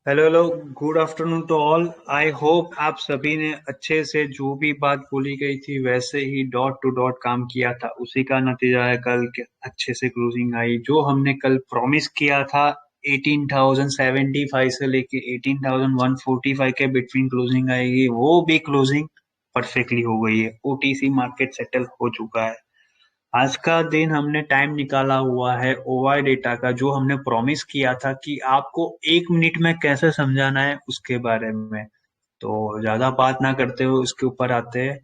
Hello hello. Good afternoon to all. I hope आप सभी ने अच्छे से जो भी बात बोली गई थी वैसे ही डॉट टू डॉट काम किया था, उसी का नतीजा है कल के अच्छे से क्लोजिंग आई। जो हमने कल प्रॉमिस किया था 18,075 से लेके 18,145 के बिटवीन क्लोजिंग आएगी, वो भी क्लोजिंग परफेक्टली हो गई है। ओटीसी मार्केट सेटल हो चुका है। आज का दिन हमने टाइम निकाला हुआ है ओवाई डेटा का, जो हमने प्रॉमिस किया था कि आपको 1 मिनट में कैसे समझाना है उसके बारे में। तो ज्यादा बात ना करते हुए उसके ऊपर आते हैं।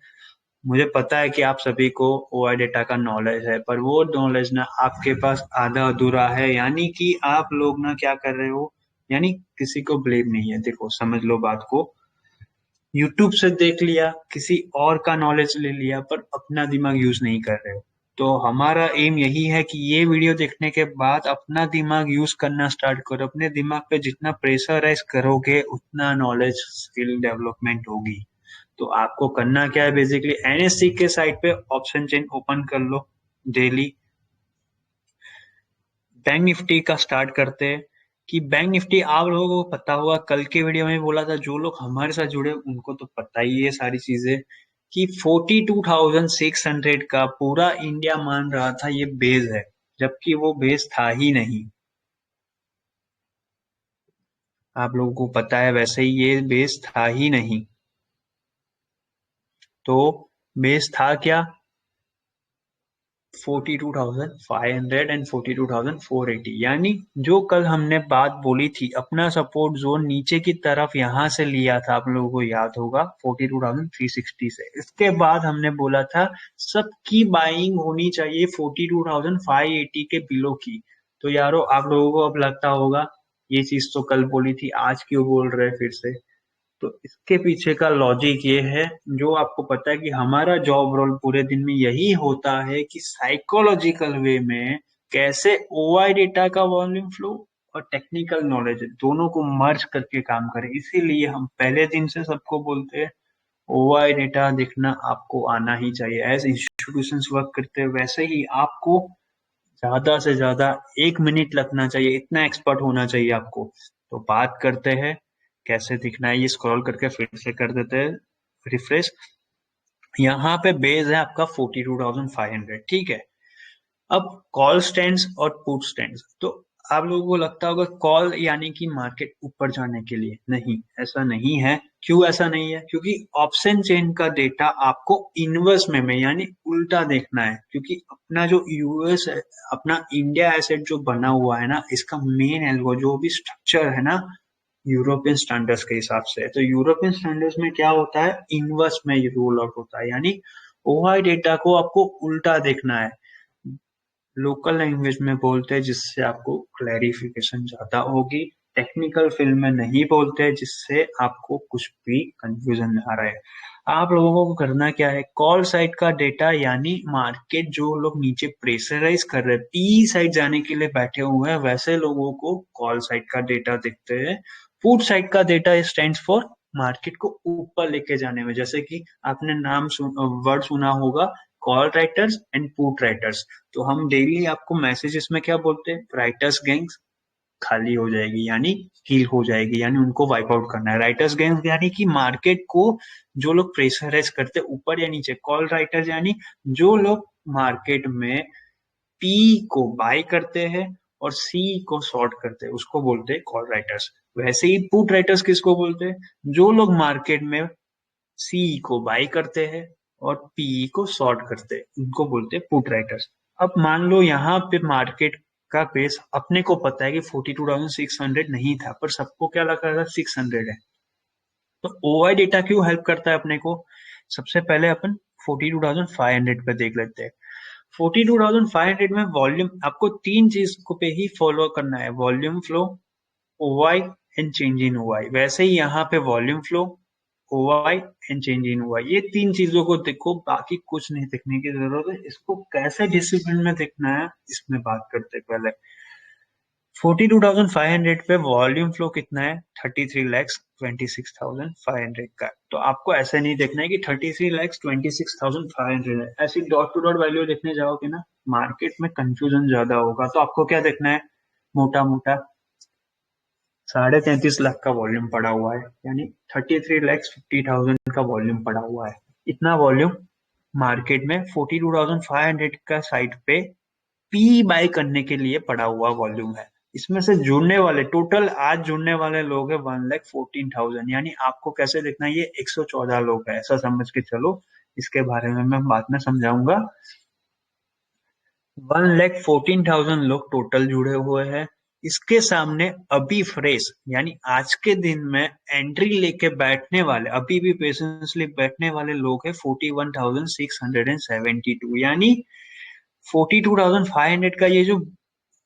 मुझे पता है कि आप सभी को ओवाई डेटा का नॉलेज है, पर वो नॉलेज ना आपके पास आधा अधूरा है। यानी कि आप लोग ना क्या कर रहे हो, यानी किसी को ब्लेम नहीं है। देखो समझ लो बात को। यूट्यूब से देख लिया, किसी और का नॉलेज ले लिया, पर अपना दिमाग यूज नहीं कर रहे हो। तो हमारा एम यही है कि ये वीडियो देखने के बाद अपना दिमाग यूज करना स्टार्ट करो। अपने दिमाग पे जितना प्रेशराइज करोगे उतना नॉलेज स्किल डेवलपमेंट होगी। तो आपको करना क्या है, बेसिकली एनएससी के साइट पे ऑप्शन चेन ओपन कर लो डेली। बैंक निफ्टी का स्टार्ट करते हैं। कि बैंक निफ्टी आप लोगों को पता होगा, कल के वीडियो में बोला था, जो लोग हमारे साथ जुड़े उनको तो पता ही है सारी चीजें, कि 42,600 का पूरा इंडिया मान रहा था ये बेस है, जबकि वो बेस था ही नहीं। आप लोगों को पता है वैसे ही ये बेस था ही नहीं। तो बेस था क्या? 42,500 एंड 42,480। यानी जो कल हमने बात बोली थी, अपना सपोर्ट जोन नीचे की तरफ यहां से लिया था, आप लोगों को याद होगा 42,360 से। इसके बाद हमने बोला था सबकी बाइंग होनी चाहिए 42,580 के बिलो की। तो यारो आप लोगों को अब लगता होगा ये चीज तो कल बोली थी, आज क्यों बोल रहे हैं फिर से। तो इसके पीछे का लॉजिक ये है, जो आपको पता है कि हमारा जॉब रोल पूरे दिन में यही होता है कि साइकोलॉजिकल वे में कैसे ओआई डेटा का वॉल्यूम फ्लो और टेक्निकल नॉलेज दोनों को मर्ज करके काम करें। इसीलिए हम पहले दिन से सबको बोलते हैं ओआई डेटा देखना आपको आना ही चाहिए। एज इंस्टीट्यूशन वर्क करते हैं वैसे ही आपको ज्यादा से ज्यादा 1 मिनट लगना चाहिए, इतना एक्सपर्ट होना चाहिए आपको। तो बात करते हैं कैसे दिखना है। ये स्क्रॉल करके फिर से कर देते हैं रिफ्रेश। यहाँ पे बेस है आपका 42,500, ठीक है। अब कॉल स्टैंड्स और पुट स्टैंड्स, तो आप लोगों को लगता होगा कॉल यानी कि मार्केट ऊपर जाने के लिए, नहीं ऐसा नहीं है। क्यों ऐसा नहीं है? क्योंकि ऑप्शन चेन का डेटा आपको इनवर्स में यानी उल्टा देखना है। क्योंकि अपना जो यूएस है, अपना इंडिया एसेट जो बना हुआ है ना, इसका मेन एल्गो जो भी स्ट्रक्चर है ना, यूरोपियन स्टैंडर्ड्स के हिसाब से। तो यूरोपियन स्टैंडर्ड्स में क्या होता है, इनवर्स में ये रोल आउट होता है। यानी ओआई डेटा को आपको उल्टा देखना है, लोकल लैंग्वेज में बोलते हैं, जिससे आपको क्लैरिफिकेशन ज्यादा होगी। टेक्निकल फील्ड में नहीं बोलते, जिससे आपको कुछ भी कंफ्यूजन ना रहे। आप लोगों को करना क्या है, कॉल साइड का डेटा यानी मार्केट जो लोग नीचे प्रेशराइज कर रहे हैं, पी साइड जाने के लिए बैठे हुए हैं, वैसे लोगों को कॉल साइड का डेटा दिखते हैं। पुट साइड का डेटा स्टैंड्स फॉर मार्केट को ऊपर लेके जाने में। जैसे कि आपने वर्ड सुना होगा, call writers and put writers. तो हम डेली आपको मैसेजेस में क्या बोलते हैं, राइटर्स गैंग्स खाली हो जाएगी यानी किल हो जाएगी, यानी उनको वाइप आउट करना है। राइटर्स गैंग्स यानी कि मार्केट को जो लोग प्रेशराइज करते हैं ऊपर या नीचे। कॉल राइटर्स यानी जो लोग मार्केट में पी को बाय करते हैं और सी को शॉर्ट करते हैं, उसको बोलते हैं कॉल राइटर्स। वैसे ही पुट राइटर्स किसको बोलते हैं, जो लोग मार्केट में सी को बाई करते हैं और पी को शॉर्ट करते हैं, उनको बोलते हैं पुट राइटर्स। अब मान लो यहाँ पे मार्केट का पेस अपने को पता है कि 42,600 नहीं था, पर सबको क्या लग रहा था 600 है। तो ओआई डेटा क्यों हेल्प करता है अपने को? सबसे पहले अपन 42,500 पे देख लेते हैं। 42,500 में वॉल्यूम आपको तीन चीज को पे ही फॉलो करना है, volume flow, ओवाई and change in ओवाई। वैसे ही यहाँ पे volume flow, ओवाई and change in ओवाई, ये तीन चीजों को देखो, बाकी कुछ नहीं देखने की जरूरत है। इसको कैसे डिसिप्लिन में देखना है इसमें बात करते हैं पहले। 42,500 पे वॉल्यूम फ्लो कितना है, 33,26,500 का। तो आपको ऐसे नहीं देखना है कि 33,26,500 है, ऐसी डॉट टू डॉट वैल्यू देखने जाओगे ना, मार्केट में कंफ्यूजन ज्यादा होगा। तो आपको क्या देखना है, मोटा मोटा 33.5 लाख का वॉल्यूम पड़ा हुआ है, यानी 33,50,000 का वॉल्यूम पड़ा हुआ है। इतना वॉल्यूम मार्केट में 42,500 का साइट पे पी बाय करने के लिए पड़ा हुआ वॉल्यूम है। इसमें से जुड़ने वाले टोटल आज जुड़ने वाले लोग है 1,14,000, यानी आपको कैसे देखना है, ये 114 लोग है ऐसा समझ के चलो। इसके बारे में मैं बाद में समझाऊंगा। 1,14,000 लोग टोटल जुड़े हुए हैं। इसके सामने अभी फ्रेश यानी आज के दिन में एंट्री लेके बैठने वाले, अभी भी पेशेंसली बैठने वाले लोग है 41,672, यानी 42,500 का ये जो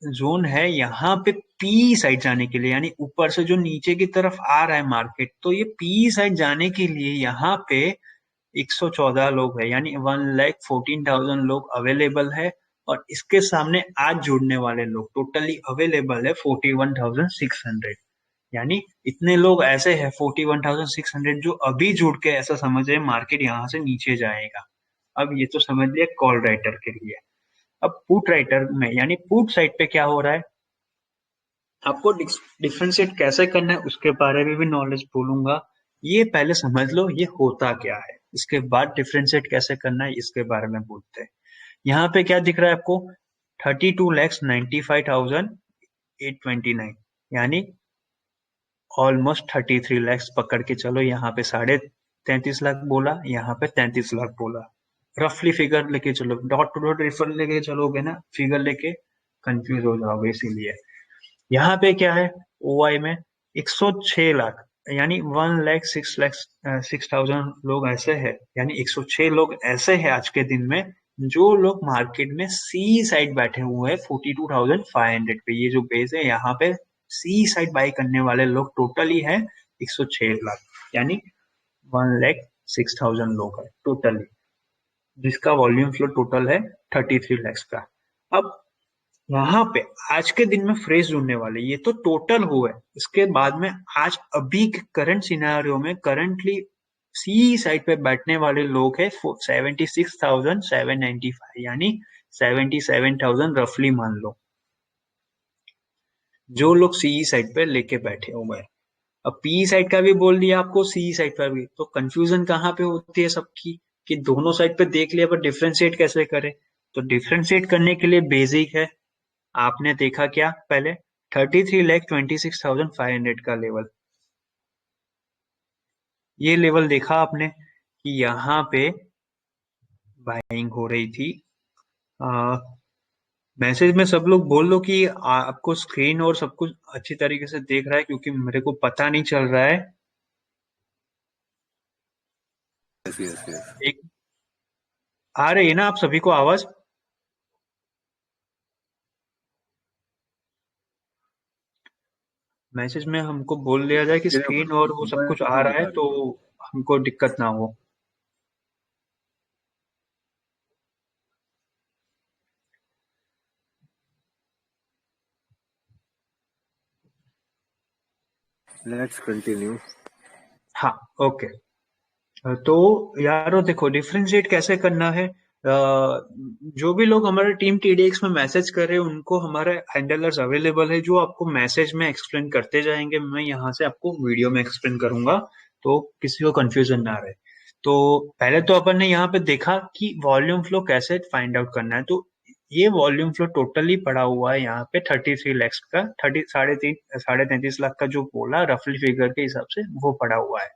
जोन है यहाँ पे पी साइड जाने के लिए, यानी ऊपर से जो नीचे की तरफ आ रहा है मार्केट, तो ये पी साइड जाने के लिए यहाँ पे 114 लोग है, यानी 1,14,000 लोग अवेलेबल है। और इसके सामने आज जुड़ने वाले लोग टोटली अवेलेबल है 41,600, यानी इतने लोग ऐसे हैं 41,600 जो अभी जुड़ के ऐसा समझ रहे मार्केट यहाँ से नीचे जाएगा। अब ये तो समझ लिया कॉल राइटर के लिए। अब पुट राइटर में यानी पुट साइड पे क्या हो रहा है, आपको डिफ्रेंशिएट कैसे करना है उसके बारे में भी नॉलेज बोलूंगा। ये पहले समझ लो ये होता क्या है, इसके बाद डिफ्रेंशिएट कैसे करना है इसके बारे में बोलते हैं। यहाँ पे क्या दिख रहा है आपको, 32,95,829, यानी ऑलमोस्ट 33 लाख पकड़ के चलो। यहाँ पे 33.5 लाख बोला, यहाँ पे 33 लाख बोला। रफली फिगर लेके चलो, डॉट टू डॉट रेफर लेके चलोगे ना, फिगर लेके कंफ्यूज हो जाओगे। इसीलिए यहाँ पे क्या है, ओआई में 106 लाख, यानी 1,06,000 लोग ऐसे हैं, यानी 106 लोग ऐसे हैं आज के दिन में जो लोग मार्केट में सी साइड बैठे हुए हैं 42,500 पे। ये जो बेस है यहाँ पे सी साइड बाई करने वाले लोग टोटली है 106 लाख, यानी 1,06,000 लोग है टोटली, जिसका वॉल्यूम फ्लो टोटल है 33 लाख का। अब वहां पे आज के दिन में फ्रेश जुड़ने वाले ये तो टोटल हुए। इसके बाद में आज अभी के करंट सिनेरियो में करंटली सी साइड पे बैठने वाले लोग है 76,795, यानी 77,000 रफली मान लो, जो लोग सी साइड पे लेके बैठे हुए हैं। अब पी साइड का भी बोल दिया आपको, सी साइड पर भी, तो कंफ्यूजन कहाँ पे होती है सबकी, कि दोनों साइड पे देख लिया पर डिफ्रेंशिएट कैसे करें। तो डिफ्रेंशिएट करने के लिए बेसिक है, आपने देखा क्या पहले, 33,26,500 का लेवल, ये लेवल देखा आपने कि यहाँ पे बाइंग हो रही थी। मैसेज में सब लोग बोल दो कि आपको स्क्रीन और सब कुछ अच्छी तरीके से देख रहा है, क्योंकि मेरे को पता नहीं चल रहा है। Yes yes yes. एक आ रही है ना आप सभी को आवाज? मैसेज में हमको बोल दिया जाए कि स्क्रीन और वो सब कुछ आ रहा है तो हमको दिक्कत ना हो। Let's continue. हाँ, ओके। तो यारो देखो डिफरेंशिएट कैसे करना है। जो भी लोग हमारे टीम टीडीएक्स में मैसेज कर रहे हैं उनको हमारे हैंडलर्स अवेलेबल है जो आपको मैसेज में एक्सप्लेन करते जाएंगे। मैं यहाँ से आपको वीडियो में एक्सप्लेन करूंगा तो किसी को कंफ्यूजन ना रहे। तो पहले तो अपन ने यहाँ पे देखा कि वॉल्यूम फ्लो कैसे फाइंड आउट करना है। तो ये वॉल्यूम फ्लो टोटली पड़ा हुआ है यहाँ पे 33 लाख का, 33.5 लाख का जो बोला रफली फिगर के हिसाब से वो पड़ा हुआ है।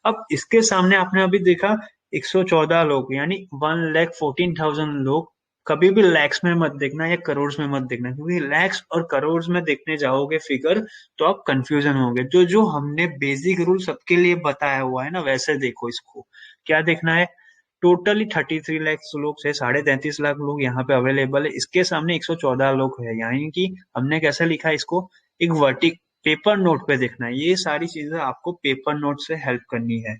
अब इसके सामने आपने अभी देखा 114 लोग, यानी 1,14,000 लोग। कभी भी लैक्स में मत देखना या करोड़ में मत देखना, क्योंकि लैक्स और करोड़ में देखने जाओगे फिगर तो आप कंफ्यूजन होगे। जो जो हमने बेसिक रूल सबके लिए बताया हुआ है ना वैसे देखो इसको। क्या देखना है, टोटली 33 लाख लोग से 33.5 लाख लोग यहाँ पे अवेलेबल है। इसके सामने 114 लोग है, यानी कि हमने कैसे लिखा है इसको, एक वर्टिक पेपर नोट पे देखना है। ये सारी चीजें आपको पेपर नोट से हेल्प करनी है।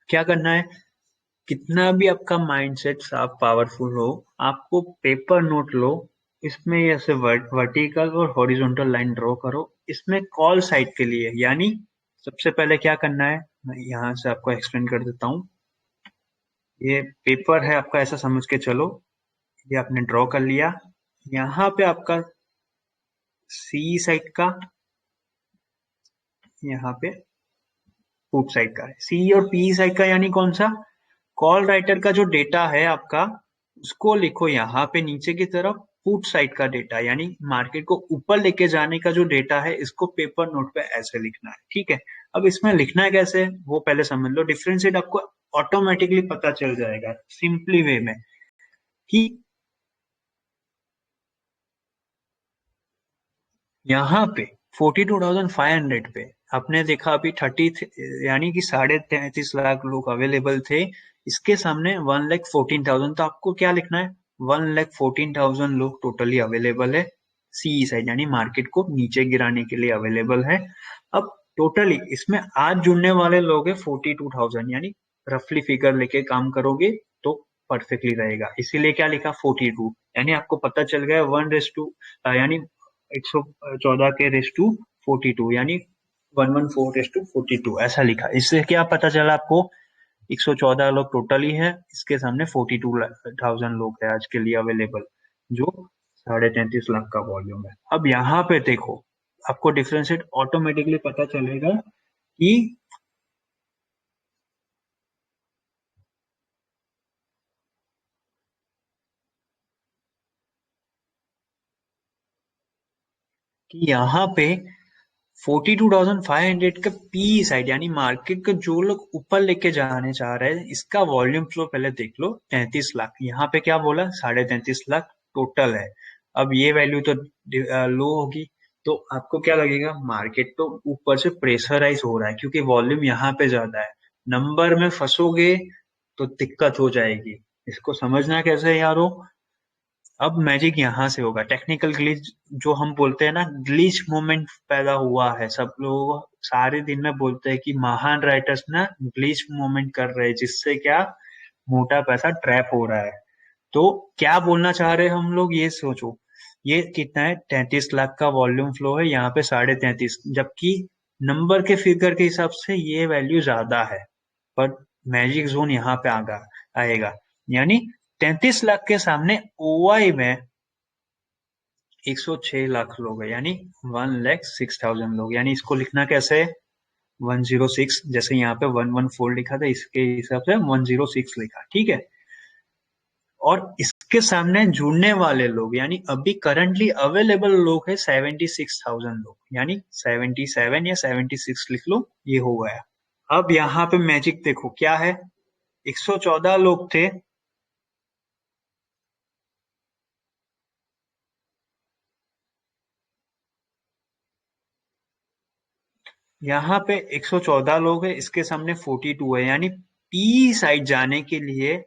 क्या करना है, कितना भी आपका माइंडसेट साफ पावरफुल हो, आपको पेपर नोट लो, इसमें ऐसे वर्टिकल और हॉरिजॉन्टल लाइन ड्रॉ करो। इसमें कॉल साइड के लिए, यानी सबसे पहले क्या करना है मैं यहाँ से आपको एक्सप्लेन कर देता हूँ। ये पेपर है आपका ऐसा समझ के चलो, ये आपने ड्रॉ कर लिया। यहाँ पे आपका सी साइड का, यहाँ पे पुट साइड का है। सी और पी साइड का यानी कौन सा? कॉल राइटर का जो डेटा है आपका, उसको लिखो यहाँ पे नीचे की तरफ। पुट साइड का डेटा यानी मार्केट को ऊपर लेके जाने का जो डेटा है, इसको पेपर नोट पे ऐसे लिखना है, ठीक है। अब इसमें लिखना है कैसे, वो पहले समझ लो। डिफरेंशिएट आपको ऑटोमेटिकली पता चल जाएगा सिंपली वे में, कि यहाँ पे 42,500 पे आपने देखा अभी 30 यानी कि 33.5 लाख लोग अवेलेबल थे। इसके सामने 1,14,000, तो आपको क्या लिखना है? 1,14,000 लोग टोटली अवेलेबल है सी साइड, यानी मार्केट को नीचे गिराने के लिए अवेलेबल है। अब टोटली इसमें आज जुड़ने वाले लोग है 42,000, यानी रफली फिगर लेके काम करोगे तो परफेक्टली रहेगा। इसीलिए क्या लिखा 42, यानी आपको पता चल गया 1:, यानी 114 के रेस टू 42, यानी 114:42 ऐसा लिखा। इससे क्या पता चला आपको? 114 लोग टोटली है, इसके सामने 42,000 लोग है आज के लिए अवेलेबल, जो 33.5 लाख का वॉल्यूम है। अब यहाँ पे देखो, आपको डिफरेंशिएट ऑटोमेटिकली पता चलेगा कि यहाँ पे 42,500 का पी साइड, यानी मार्केट को जो लोग ऊपर लेके जाने चाह रहे हैं, इसका वॉल्यूम फ्लो पहले देख लो। 33 लाख, यहाँ पे क्या बोला? 33.5 लाख टोटल है। अब ये वैल्यू तो लो होगी, तो आपको क्या लगेगा? मार्केट तो ऊपर से प्रेशराइज हो रहा है, क्योंकि वॉल्यूम यहाँ पे ज्यादा है। नंबर में फंसोगे तो दिक्कत हो जाएगी। इसको समझना कैसे है यारो? अब मैजिक यहाँ से होगा। टेक्निकल ग्लिच जो हम बोलते हैं ना, ग्लिच मोमेंट पैदा हुआ है। सब लोग सारे दिन में बोलते हैं कि महान राइटर्स ना ग्लिच मोमेंट कर रहे हैं, जिससे क्या मोटा पैसा ट्रैप हो रहा है। तो क्या बोलना चाह रहे हैं हम लोग, ये सोचो। ये कितना है? 33 लाख का वॉल्यूम फ्लो है, यहाँ पे 33.5, जबकि नंबर के फिगर के हिसाब से ये वैल्यू ज्यादा है, पर मैजिक जोन यहाँ पे आएगा। यानी 33 लाख के सामने ओआई में 106 लाख लोग है, यानी 1,06,000 लोग। यानी इसको लिखना कैसे है? 106, जैसे यहाँ पे 114 लिखा था, इसके हिसाब से 106 लिखा, ठीक है। और इसके सामने जुड़ने वाले लोग, यानी अभी करंटली अवेलेबल लोग है 76,000 लोग, यानी 77 या 76 लिख लो, ये हो गया। अब यहाँ पे मैजिक देखो क्या है। 114 लोग थे, यहाँ पे 114 लोग है, इसके सामने 42 है, यानी पी साइड जाने के लिए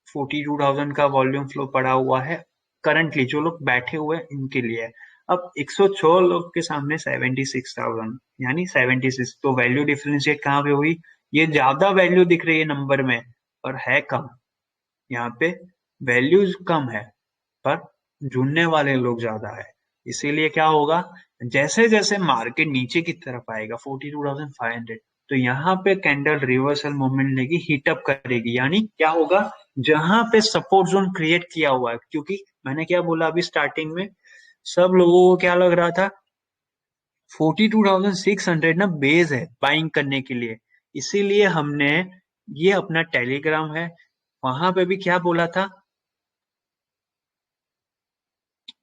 42,000 का वॉल्यूम फ्लो पड़ा हुआ है करंटली, जो लोग बैठे हुए हैं इनके लिए। अब 106 लोग के सामने 76,000, यानी 76, तो वैल्यू डिफरेंशिएट कहाँ पे हुई? ये ज्यादा वैल्यू दिख रही है नंबर में, और है कम। यहाँ पे वैल्यूज कम है, पर जुड़ने वाले लोग ज्यादा है। इसीलिए क्या होगा? जैसे जैसे मार्केट नीचे की तरफ आएगा 42,500, तो यहाँ पे कैंडल रिवर्सल मूवमेंट लेगी, हीटअप करेगी। यानी क्या होगा? जहां पे सपोर्ट जोन क्रिएट किया हुआ है, क्योंकि मैंने क्या बोला अभी स्टार्टिंग में, सब लोगों को क्या लग रहा था? 42,600 ना बेस है बाइंग करने के लिए। इसीलिए हमने, ये अपना टेलीग्राम है, वहां पे भी क्या बोला था?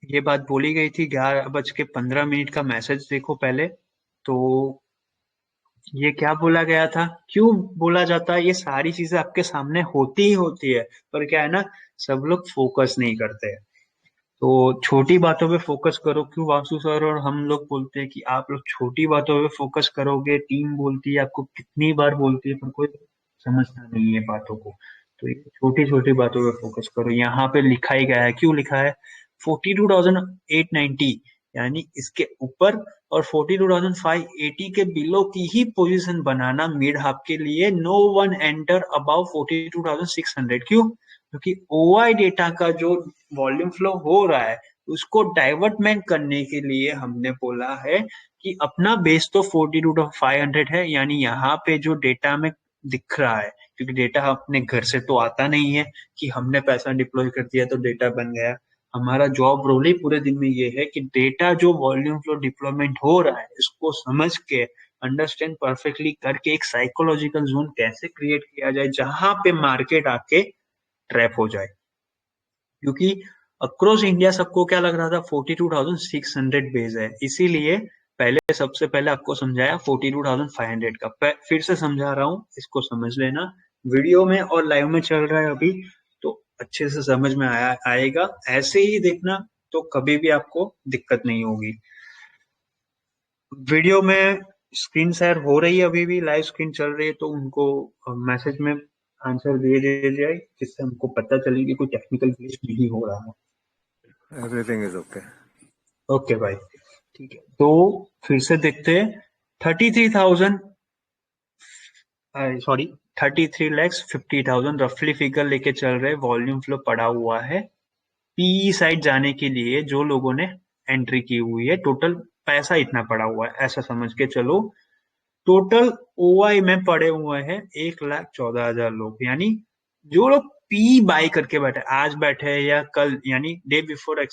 ये बात बोली गई थी। 11:15 का मैसेज देखो पहले। तो ये क्या बोला गया था? क्यों बोला जाता है? ये सारी चीजें आपके सामने होती ही होती है, पर क्या है ना, सब लोग फोकस नहीं करते हैं। तो छोटी बातों पे फोकस करो। क्यों वासु सर और हम लोग बोलते हैं कि आप लोग छोटी बातों पे फोकस करोगे? टीम बोलती है, आपको कितनी बार बोलती है, पर कोई समझता नहीं है बातों को। तो ये छोटी छोटी बातों पे फोकस करो। यहाँ पे लिखा ही गया है, क्यों लिखा है? 42,890, यानी इसके ऊपर, और 42,580 के बिलो की ही पोजीशन बनाना मिड हाफ के लिए। No one enter above 42,600। क्यों? क्योंकि ओआई डेटा का जो वॉल्यूम फ्लो हो रहा है, उसको डाइवर्टमेंट करने के लिए हमने बोला है कि अपना बेस तो 42,500 है, यानी यहाँ पे जो डेटा में दिख रहा है, क्योंकि डेटा अपने घर से तो आता नहीं है कि हमने पैसा डिप्लॉय कर दिया तो डेटा बन गया। हमारा जॉब रोल ही पूरे दिन में ये है कि डेटा जो वॉल्यूम फ्लो डिप्लॉयमेंट हो रहा है इसको समझ के अंडरस्टैंड परफेक्टली करके एक साइकोलॉजिकल जोन कैसे क्रिएट किया जाए जहां पे मार्केट आके ट्रैप हो जाए। क्योंकि अक्रॉस इंडिया सबको क्या लग रहा था 42,600 बेस है, इसीलिए पहले सबसे पहले आपको समझाया 42,500 का। फिर से समझा रहा हूँ, इसको समझ लेना। वीडियो में और लाइव में चल रहा है अभी, तो अच्छे से समझ में आएगा। ऐसे ही देखना तो कभी भी आपको दिक्कत नहीं होगी। वीडियो में स्क्रीन शेयर हो रही है, अभी भी लाइव स्क्रीन चल रही है, तो उनको मैसेज में आंसर दिए दिया जाए जिससे हमको पता चले कि कोई टेक्निकल ग्लिच नहीं हो रहा है। Everything is okay. ओके भाई, ठीक है। तो फिर से देखते हैं। 33,000, सॉरी, 33,50,000 रफली फिगर लेके चल रहे, वॉल्यूम फ्लो पड़ा हुआ है पीई साइड जाने के लिए जो लोगों ने एंट्री की हुई है। टोटल पैसा इतना पड़ा हुआ है ऐसा समझ के चलो। टोटल ओआई में पड़े हुए हैं 1,14,000 लोग, यानी जो लोग पी बाई करके बैठे, आज बैठे या कल, यानी डे बिफोर,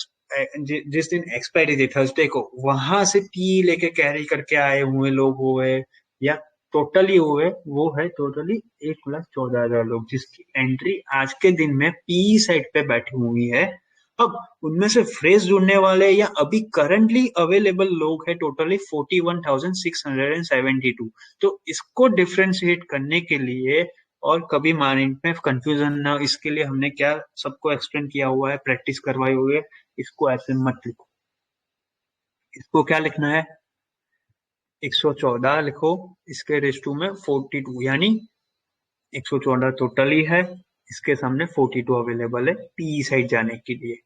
जिस दिन एक्सपायरी थी थर्सडे को, वहां से पी लेके कैरी करके आए हुए लोग हुए या टोटली हुए, वो है टोटली 1,14,000 लोग जिसकी एंट्री आज के दिन में पी साइड पे बैठी हुई है। अब उनमें से फ्रेश जुड़ने वाले या अभी करंटली अवेलेबल लोग है टोटली 41,672। तो इसको डिफ्रेंशिएट करने के लिए और कभी माइंड में कंफ्यूजन ना, इसके लिए हमने क्या सबको एक्सप्लेन किया हुआ है, प्रैक्टिस करवाई हुई है। इसको ऐसे मत लिखो, इसको क्या लिखना है, 114 लिखो, इसके रेस टू में 42, यानी 114 टोटल ही है, इसके सामने 42 अवेलेबल है पी साइड जाने के लिए।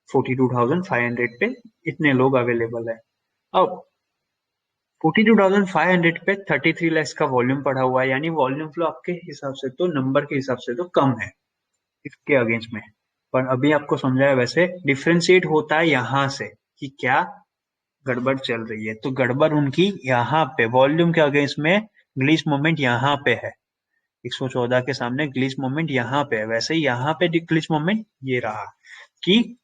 42,500 पे इतने लोग अवेलेबल है। अब 42,500 पे 33 लैक्स का वॉल्यूम पड़ा हुआ है, यानी वॉल्यूम फ्लो आपके हिसाब से तो, नंबर के हिसाब से तो कम है इसके अगेंस्ट में। पर अभी आपको समझाया वैसे डिफ्रेंशिएट होता है यहाँ से कि क्या गड़बड़ चल रही है। तो गड़बड़ उनकी यहाँ पे वॉल्यूम के अगेंस्ट में ग्लिच मोमेंट यहाँ पे है, 114 के सामने ग्लिच मोमेंट यहाँ पे है। वैसे ही यहाँ पे ग्लिच मोमेंट ये रहा कि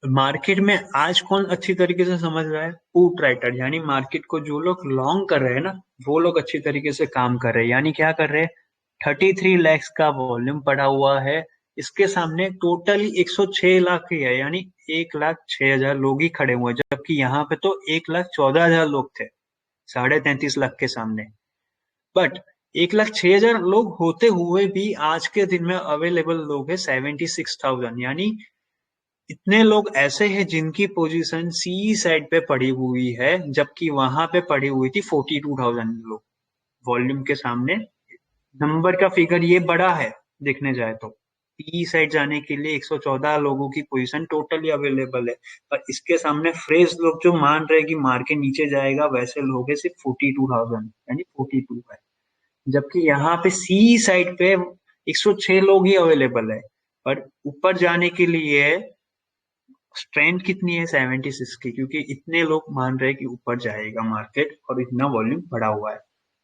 मार्केट में आज कौन अच्छी तरीके से समझ रहा है, पुट राइटर, यानी मार्केट को जो लोग लॉन्ग कर रहे हैं ना, वो लोग अच्छी तरीके से काम कर रहे हैं। यानी क्या कर रहे हैं, 33 लैक्स का वॉल्यूम पड़ा हुआ है, इसके सामने टोटल 106 लाख ही है, यानी 1,06,000 लोग ही खड़े हुए हैं, जबकि यहाँ पे तो 1,14,000 लोग थे 33.5 लाख के सामने। बट 1,06,000 लोग होते हुए भी आज के दिन में अवेलेबल लोग है 76,000, यानी इतने लोग ऐसे हैं जिनकी पोजीशन सी साइड पे पड़ी हुई है, जबकि वहां पे पड़ी हुई थी 42,000 लोग। वॉल्यूम के सामने नंबर का फिगर ये बड़ा है देखने जाए तो, पी साइड जाने के लिए 114 लोगों की पोजीशन टोटली अवेलेबल है, पर इसके सामने फ्रेश लोग जो मान रहे हैं कि मार्केट नीचे जाएगा, वैसे लोग है सिर्फ 42,000, यानी 42 है। जबकि यहाँ पे सी साइड पे 106 लोग ही अवेलेबल है, पर ऊपर जाने के लिए स्ट्रेंथ कितनी है 76 की, क्योंकि इतने लोग मान रहे हैं कि ऊपर जाएगा मार्केट और इतना वॉल्यूम बढ़ा हुआ है।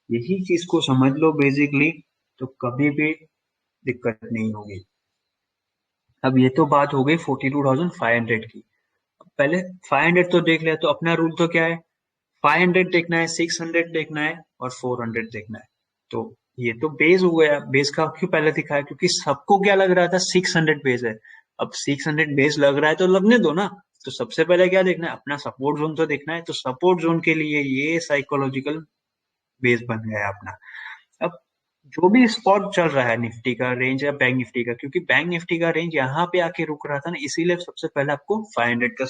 यही चीज को समझ लो बेसिकली, तो कभी भी दिक्कत नहीं होगी। अब ये तो बात हो गई 42,500 की। अब पहले 500 तो देख लिया, तो अपना रूल तो क्या है, 500 देखना है, 600 देखना है और 400 देखना है। तो ये तो बेस हो गया। बेस का क्यों पहले दिखाया, क्योंकि सबको क्या लग रहा था 600 बेस है। अब 600 बेस लग रहा है तो लगने दो ना। तो सबसे पहले क्या देखना है, अपना सपोर्ट जोन तो देखना है। तो सपोर्ट जोन के लिए ये साइकोलॉजिकल बेस बन गया अपना। अब जो भी स्पॉट चल रहा है निफ्टी का रेंज या बैंक निफ्टी का, क्योंकि बैंक निफ्टी का रेंज यहाँ पे आके रुक रहा था ना, इसीलिए सबसे पहले आपको 500 का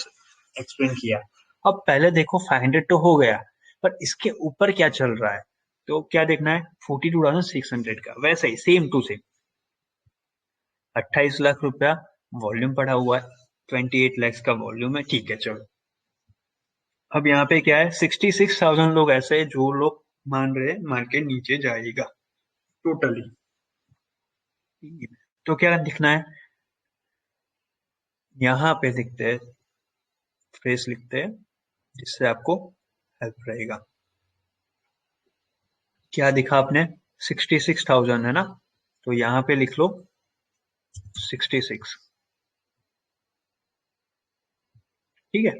एक्सप्लेन किया। अब पहले देखो 500 तो हो गया, पर इसके ऊपर क्या चल रहा है, तो क्या देखना है 42,600 का। वैसे ही सेम टू सेम 28 लाख रुपया वॉल्यूम पड़ा हुआ है, 28 लैक्स का वॉल्यूम है, ठीक है चलो। अब यहाँ पे क्या है, 66,000 लोग ऐसे हैं जो लोग मान रहे हैं मार्केट नीचे जाएगा टोटली। तो क्या दिखना है, यहाँ पे लिखते हैं, फ्रेश लिखते हैं, जिससे आपको हेल्प रहेगा। क्या दिखा आपने, 66,000 है ना, तो यहाँ पे लिख लो 66। ठीक है,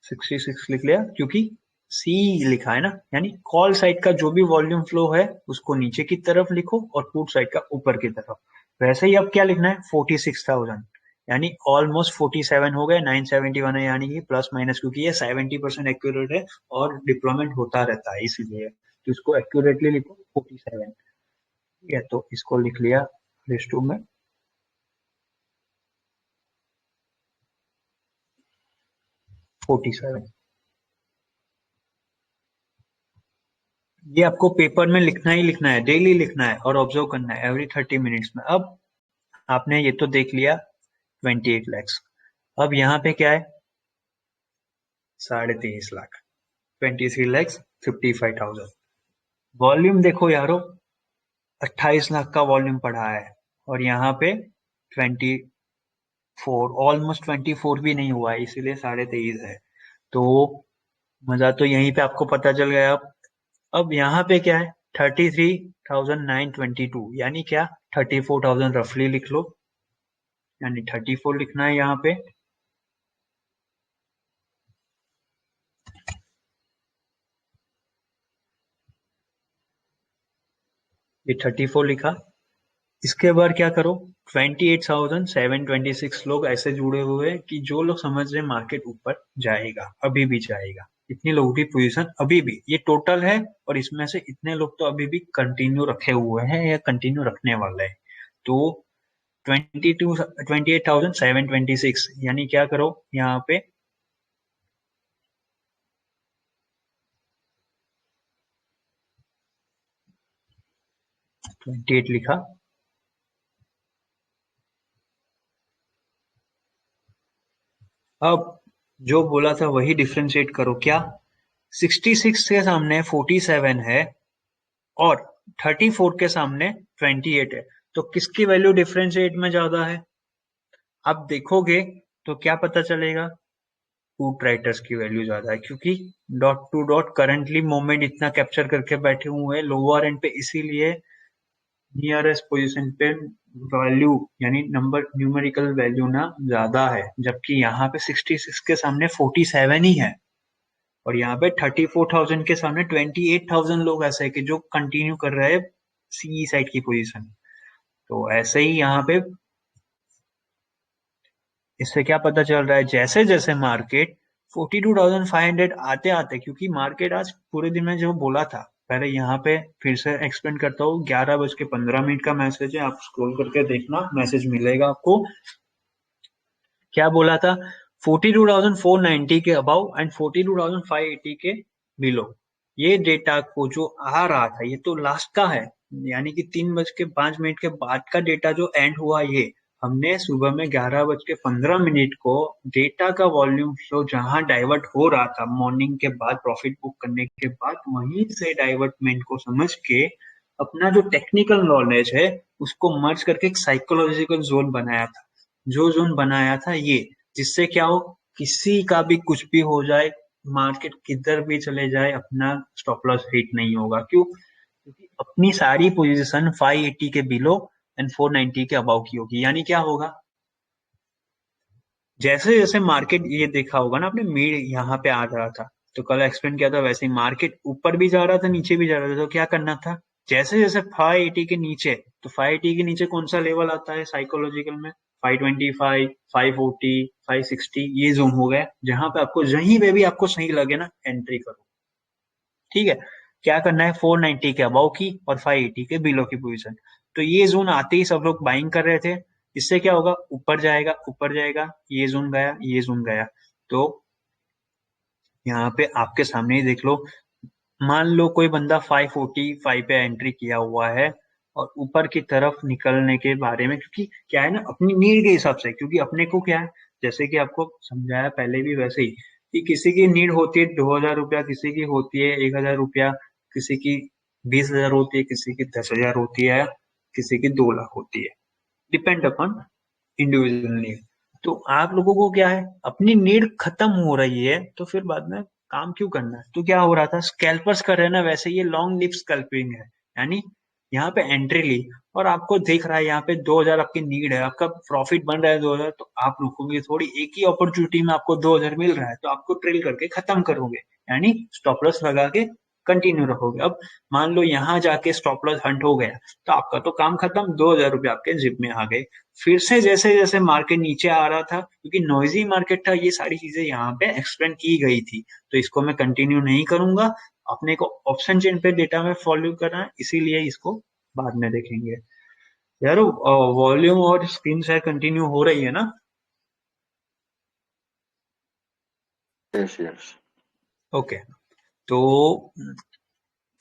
66 लिख लिया क्योंकि सी लिखा है ना, यानी कॉल साइड का जो भी वॉल्यूम फ्लो है उसको नीचे की तरफ लिखो और पुट साइड का ऊपर की तरफ। वैसे ही अब क्या लिखना है, 46,000, यानी ऑलमोस्ट 47 हो गए, 971 है, यानी कि प्लस माइनस, क्योंकि ये 70% एक्यूरेट है और डिप्लॉयमेंट होता रहता है इसीलिए, तो इसको एक्यूरेटली लिखो 47। ठीक है, तो इसको लिख लिया लिस्ट टू में 47। ये आपको पेपर में लिखना ही लिखना है, डेली लिखना है और ऑब्जर्व करना है एवरी 30 मिनट्स में। अब आपने ये तो देख लिया 28 lakhs। अब यहाँ पे क्या है, 23.5 लाख, 23,55,000। वॉल्यूम देखो यारो, 28 लाख का वॉल्यूम पड़ा है और यहाँ पे 24, ऑलमोस्ट 24 भी नहीं हुआ है, इसीलिए 23.5 है। तो मजा तो यहीं पे आपको पता चल गया। अब यहाँ पे क्या है, 33,922, यानी क्या, 34,000 रफली लिख लो, यानी 34 लिखना है यहाँ पे। ये 34 लिखा। इसके बाद क्या करो, 28,726 लोग ऐसे जुड़े हुए हैं कि जो लोग समझ रहे मार्केट ऊपर जाएगा, अभी भी जाएगा, इतने लोगों की पोजीशन अभी भी, ये टोटल है, और इसमें से इतने लोग तो अभी भी कंटिन्यू रखे हुए हैं या कंटिन्यू रखने वाले हैं। तो 28,726, यानी क्या करो यहाँ पे, 28 लिखा। अब जो बोला था वही डिफ्रेंशिएट करो, क्या, 66 के सामने 47 है और 34 के सामने 28 है, तो किसकी वैल्यू डिफरेंशिएट में ज्यादा है? आप देखोगे तो क्या पता चलेगा, पुट राइटर्स की वैल्यू ज्यादा है, क्योंकि dot to dot currently moment इतना कैप्चर करके बैठे हुए हैं लोअर एंड पे, इसीलिए नियरेस्ट पोजीशन पे वैल्यू, यानी नंबर न्यूमेरिकल वैल्यू ना ज्यादा है, जबकि यहाँ पे 66 के सामने 47 ही है और यहाँ पे 34,000 के सामने 28,000 लोग ऐसे है कि जो कंटिन्यू कर रहे हैं सी साइड की पोजीशन। तो ऐसे ही यहाँ पे इससे क्या पता चल रहा है, जैसे जैसे मार्केट 42,500 आते आते, क्योंकि मार्केट आज पूरे दिन में जो बोला था, पहले यहाँ पे फिर से एक्सप्लेन करता हूँ, 11:15 का मैसेज है, आप स्क्रॉल करके देखना, मैसेज मिलेगा आपको। क्या बोला था, 42,490 के अबाउ एंड 42,580 के बिलो, ये डेटा को जो आ रहा था ये तो लास्ट का है, यानी कि 3:05 के बाद का डेटा जो एंड हुआ, ये हमने सुबह में 11:15 को डेटा का वॉल्यूम फ्लो जहां डाइवर्ट हो रहा था मॉर्निंग के बाद प्रॉफिट बुक करने के बाद, वहीं से डाइवर्टमेंट को समझ के अपना जो टेक्निकल नॉलेज है उसको मर्ज करके एक साइकोलॉजिकल जोन बनाया था। जो जोन बनाया था ये, जिससे क्या हो, किसी का भी कुछ भी हो जाए, मार्केट किधर भी चले जाए, अपना स्टॉप लॉस हिट नहीं होगा। क्यों? क्योंकि अपनी सारी पोजीशन 580 के बिलो एंड 490 के अबाव की होगी, यानी क्या होगा, जैसे जैसे मार्केट, ये देखा होगा ना आपने, मीड यहाँ पे आ रहा था, तो कल एक्सप्लेन किया था, वैसे ही मार्केट ऊपर भी जा रहा था नीचे भी जा रहा था, तो क्या करना था, जैसे जैसे 580 के नीचे, तो 580 के नीचे कौन सा लेवल आता है साइकोलॉजिकल में, 525, 540, 560, ये जोन हो गया जहां पे आपको, जहीं पे भी आपको सही लगे ना एंट्री करो। ठीक है, क्या करना है, 490 के अबाव की और 580 के बिलो की पोजीशन। तो ये जोन आते ही सब लोग बाइंग कर रहे थे, इससे क्या होगा, ऊपर जाएगा ऊपर जाएगा, ये जोन गया ये जोन गया। तो यहाँ पे आपके सामने ही देख लो, मान लो कोई बंदा 545 पे एंट्री किया हुआ है और ऊपर की तरफ निकलने के बारे में, क्योंकि क्या है ना, अपनी नीड के हिसाब से, क्योंकि अपने को क्या है, जैसे कि आपको समझाया पहले भी वैसे ही, कि किसी की नीड होती है 2,000 रुपया, किसी की होती है 1,000 रुपया, किसी की 20,000 होती है, किसी की 10,000 होती है, किसी की 2 लाख होती है, डिपेंड अपॉन इंडिविजुअल नीड। तो आप लोगों को क्या है, अपनी नीड खत्म हो रही है तो फिर बाद में काम क्यों करना है, तो क्या हो रहा था, स्कैल्पर्स कर रहे हैं ना, वैसे ये लॉन्ग लिव स्कैल्पिंग है, यानी यहाँ पे एंट्री ली और आपको दिख रहा है यहाँ पे 2000 आपकी नीड है, आपका प्रॉफिट बन रहा है 2000, तो आप रुकोगे थोड़ी, एक ही अपॉर्चुनिटी में आपको 2000 मिल रहा है तो आपको ट्रेल करके खत्म करोगे, यानी स्टॉप लॉस लगा के कंटिन्यू रखोगे। अब मान लो यहाँ जाके स्टॉप लॉस हंट हो गया तो आपका तो काम खत्म, 2000 रुपये आपके जिप में आ गए। फिर से जैसे जैसे मार्केट नीचे आ रहा था, क्योंकि नॉइजी मार्केट था, ये सारी चीजें यहाँ पे एक्सप्लेन की गई थी, तो इसको मैं कंटिन्यू नहीं करूंगा। अपने को ऑप्शन चेन पे डेटा में फॉलो करना है, इसीलिए इसको बाद में देखेंगे। यार वॉल्यूम और स्क्रीन शेयर कंटिन्यू हो रही है ना? Yes, yes. ओके, तो